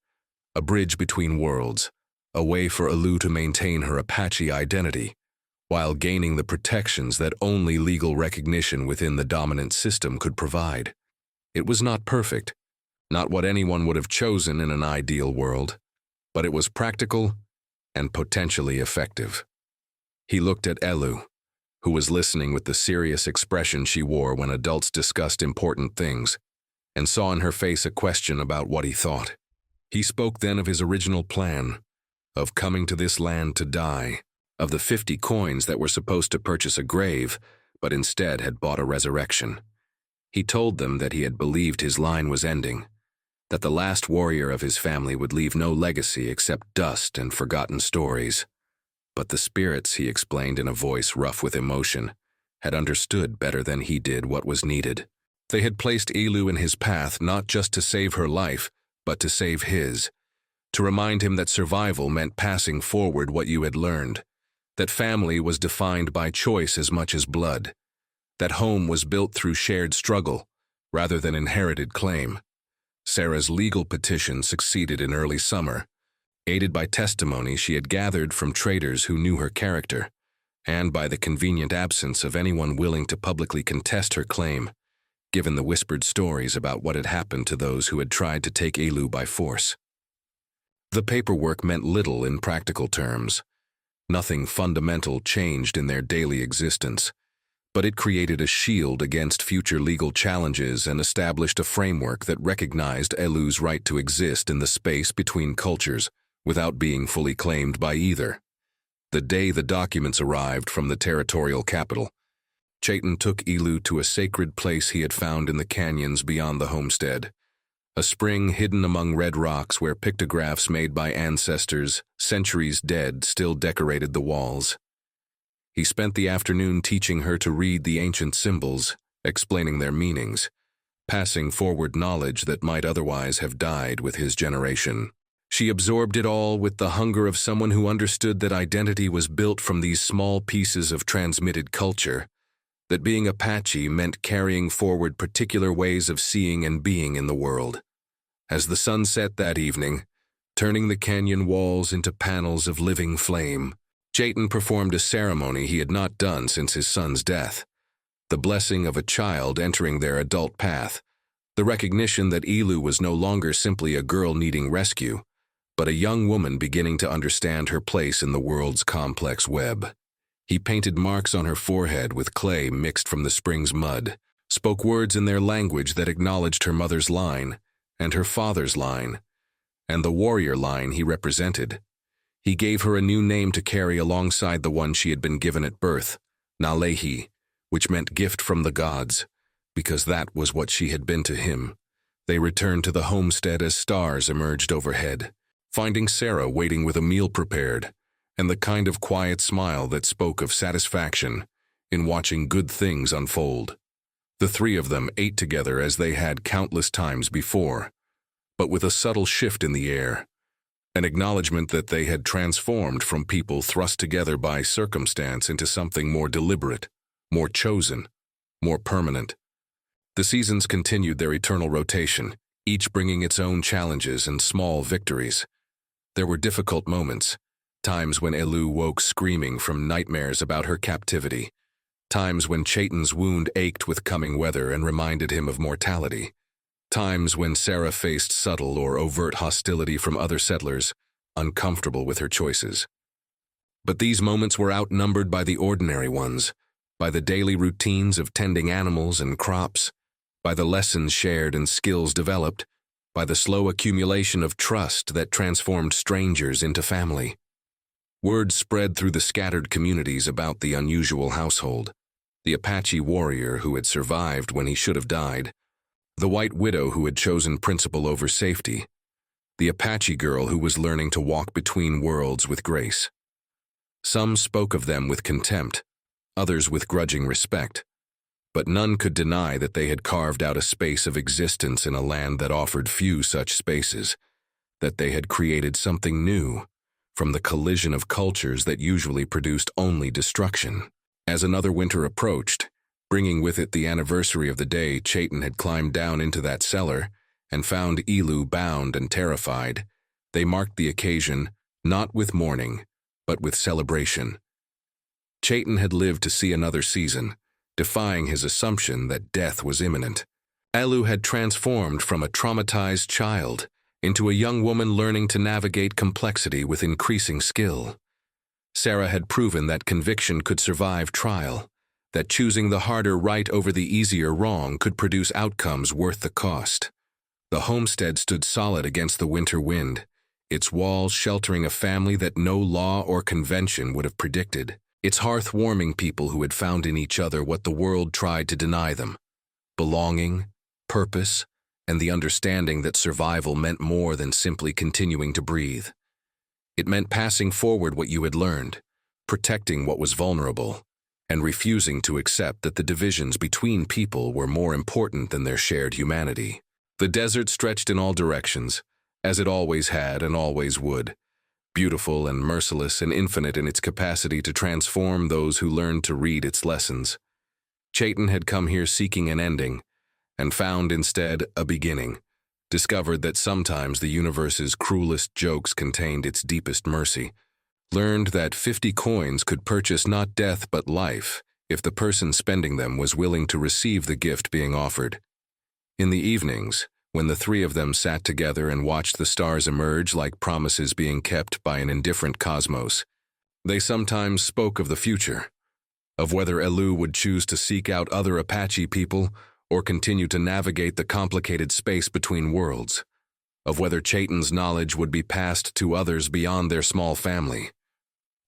a bridge between worlds, a way for Elu to maintain her Apache identity, while gaining the protections that only legal recognition within the dominant system could provide. It was not perfect, not what anyone would have chosen in an ideal world, but it was practical and potentially effective. He looked at Elu, who was listening with the serious expression she wore when adults discussed important things, and saw in her face a question about what he thought. He spoke then of his original plan, of coming to this land to die, of the 50 coins that were supposed to purchase a grave, but instead had bought a resurrection. He told them that he had believed his line was ending, that the last warrior of his family would leave no legacy except dust and forgotten stories. But the spirits, he explained in a voice rough with emotion, had understood better than he did what was needed. They had placed Elu in his path not just to save her life, but to save his, to remind him that survival meant passing forward what you had learned, that family was defined by choice as much as blood, that home was built through shared struggle rather than inherited claim. Sarah's legal petition succeeded in early summer, aided by testimony she had gathered from traders who knew her character, and by the convenient absence of anyone willing to publicly contest her claim, given the whispered stories about what had happened to those who had tried to take Elu by force. The paperwork meant little in practical terms. Nothing fundamental changed in their daily existence, but it created a shield against future legal challenges and established a framework that recognized Elu's right to exist in the space between cultures without being fully claimed by either. The day the documents arrived from the territorial capital, Chaitin took Elu to a sacred place he had found in the canyons beyond the homestead, a spring hidden among red rocks where pictographs made by ancestors, centuries dead, still decorated the walls. He spent the afternoon teaching her to read the ancient symbols, explaining their meanings, passing forward knowledge that might otherwise have died with his generation. She absorbed it all with the hunger of someone who understood that identity was built from these small pieces of transmitted culture, that being Apache meant carrying forward particular ways of seeing and being in the world. As the sun set that evening, turning the canyon walls into panels of living flame, Chaitin performed a ceremony he had not done since his son's death, the blessing of a child entering their adult path, the recognition that Elu was no longer simply a girl needing rescue, but a young woman beginning to understand her place in the world's complex web. He painted marks on her forehead with clay mixed from the spring's mud, spoke words in their language that acknowledged her mother's line, and her father's line, and the warrior line he represented. He gave her a new name to carry alongside the one she had been given at birth, Nalehi, which meant gift from the gods, because that was what she had been to him. They returned to the homestead as stars emerged overhead, finding Sarah waiting with a meal prepared, and the kind of quiet smile that spoke of satisfaction in watching good things unfold. The three of them ate together as they had countless times before, but with a subtle shift in the air, an acknowledgement that they had transformed from people thrust together by circumstance into something more deliberate, more chosen, more permanent. The seasons continued their eternal rotation, each bringing its own challenges and small victories. There were difficult moments, times when Elu woke screaming from nightmares about her captivity, times when Chaitin's wound ached with coming weather and reminded him of mortality, times when Sarah faced subtle or overt hostility from other settlers, uncomfortable with her choices. But these moments were outnumbered by the ordinary ones, by the daily routines of tending animals and crops, by the lessons shared and skills developed, by the slow accumulation of trust that transformed strangers into family. Word spread through the scattered communities about the unusual household, the Apache warrior who had survived when he should have died, the white widow who had chosen principle over safety, the Apache girl who was learning to walk between worlds with grace. Some spoke of them with contempt, others with grudging respect, but none could deny that they had carved out a space of existence in a land that offered few such spaces, that they had created something new from the collision of cultures that usually produced only destruction. As another winter approached, bringing with it the anniversary of the day Chaitin had climbed down into that cellar and found Elu bound and terrified, they marked the occasion not with mourning, but with celebration. Chaitin had lived to see another season, defying his assumption that death was imminent. Elu had transformed from a traumatized child into a young woman learning to navigate complexity with increasing skill. Sarah had proven that conviction could survive trial, that choosing the harder right over the easier wrong could produce outcomes worth the cost. The homestead stood solid against the winter wind, its walls sheltering a family that no law or convention would have predicted, its hearth warming people who had found in each other what the world tried to deny them, belonging, purpose, and the understanding that survival meant more than simply continuing to breathe. It meant passing forward what you had learned, protecting what was vulnerable, and refusing to accept that the divisions between people were more important than their shared humanity. The desert stretched in all directions, as it always had and always would, beautiful and merciless and infinite in its capacity to transform those who learned to read its lessons. Chaitin had come here seeking an ending, and found instead a beginning, discovered that sometimes the universe's cruelest jokes contained its deepest mercy, learned that 50 coins could purchase not death but life if the person spending them was willing to receive the gift being offered. In the evenings, when the three of them sat together and watched the stars emerge like promises being kept by an indifferent cosmos, they sometimes spoke of the future, of whether Elu would choose to seek out other Apache people or continue to navigate the complicated space between worlds, of whether Chaitin's knowledge would be passed to others beyond their small family,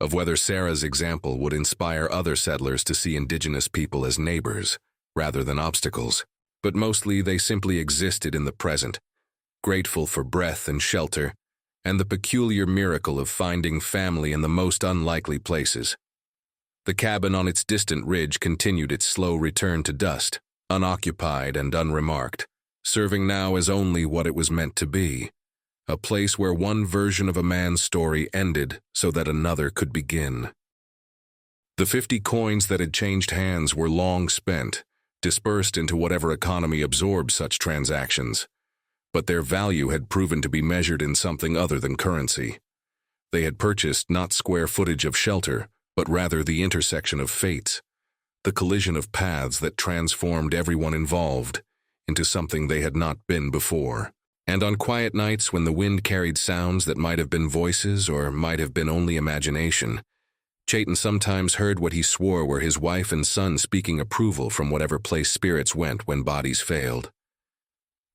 of whether Sarah's example would inspire other settlers to see indigenous people as neighbors rather than obstacles. But mostly they simply existed in the present, grateful for breath and shelter, and the peculiar miracle of finding family in the most unlikely places. The cabin on its distant ridge continued its slow return to dust, unoccupied and unremarked, serving now as only what it was meant to be, a place where one version of a man's story ended so that another could begin. The 50 coins that had changed hands were long spent, dispersed into whatever economy absorbed such transactions, but their value had proven to be measured in something other than currency. They had purchased not square footage of shelter, but rather the intersection of fates, the collision of paths that transformed everyone involved into something they had not been before. And on quiet nights when the wind carried sounds that might have been voices or might have been only imagination, Chaitin sometimes heard what he swore were his wife and son speaking approval from whatever place spirits went when bodies failed.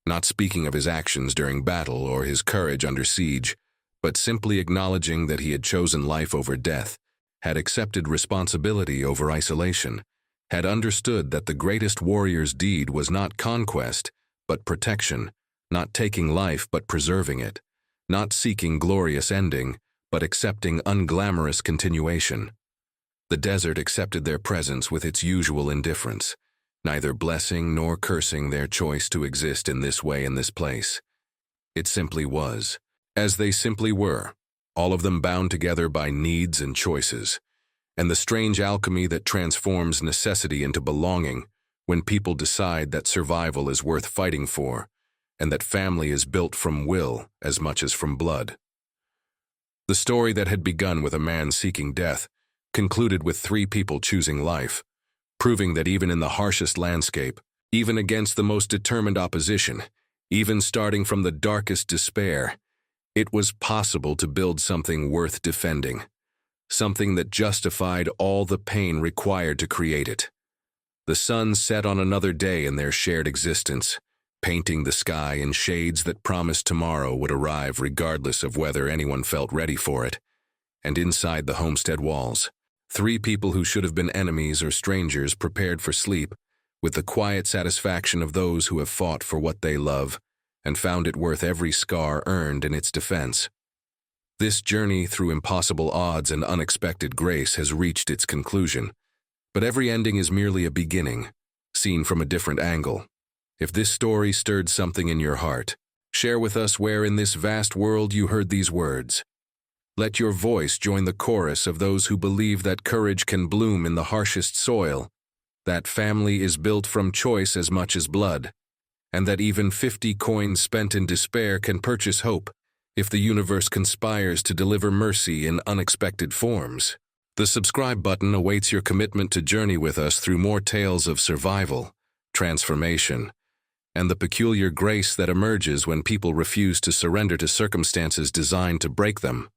Not speaking of his actions during battle or his courage under siege, but simply acknowledging that he had chosen life over death, had accepted responsibility over isolation, had understood that the greatest warrior's deed was not conquest, but protection, not taking life but preserving it, not seeking glorious ending, but accepting unglamorous continuation. The desert accepted their presence with its usual indifference, neither blessing nor cursing their choice to exist in this way in this place. It simply was, as they simply were, all of them bound together by needs and choices, and the strange alchemy that transforms necessity into belonging when people decide that survival is worth fighting for, and that family is built from will as much as from blood. The story that had begun with a man seeking death concluded with 3 people choosing life, proving that even in the harshest landscape, even against the most determined opposition, even starting from the darkest despair, it was possible to build something worth defending, something that justified all the pain required to create it. The sun set on another day in their shared existence, painting the sky in shades that promised tomorrow would arrive regardless of whether anyone felt ready for it. And inside the homestead walls, 3 people who should have been enemies or strangers prepared for sleep, with the quiet satisfaction of those who have fought for what they love and found it worth every scar earned in its defense. This journey through impossible odds and unexpected grace has reached its conclusion, but every ending is merely a beginning, seen from a different angle. If this story stirred something in your heart, share with us where in this vast world you heard these words. Let your voice join the chorus of those who believe that courage can bloom in the harshest soil, that family is built from choice as much as blood, and that even 50 coins spent in despair can purchase hope if the universe conspires to deliver mercy in unexpected forms. The subscribe button awaits your commitment to journey with us through more tales of survival, transformation, and the peculiar grace that emerges when people refuse to surrender to circumstances designed to break them.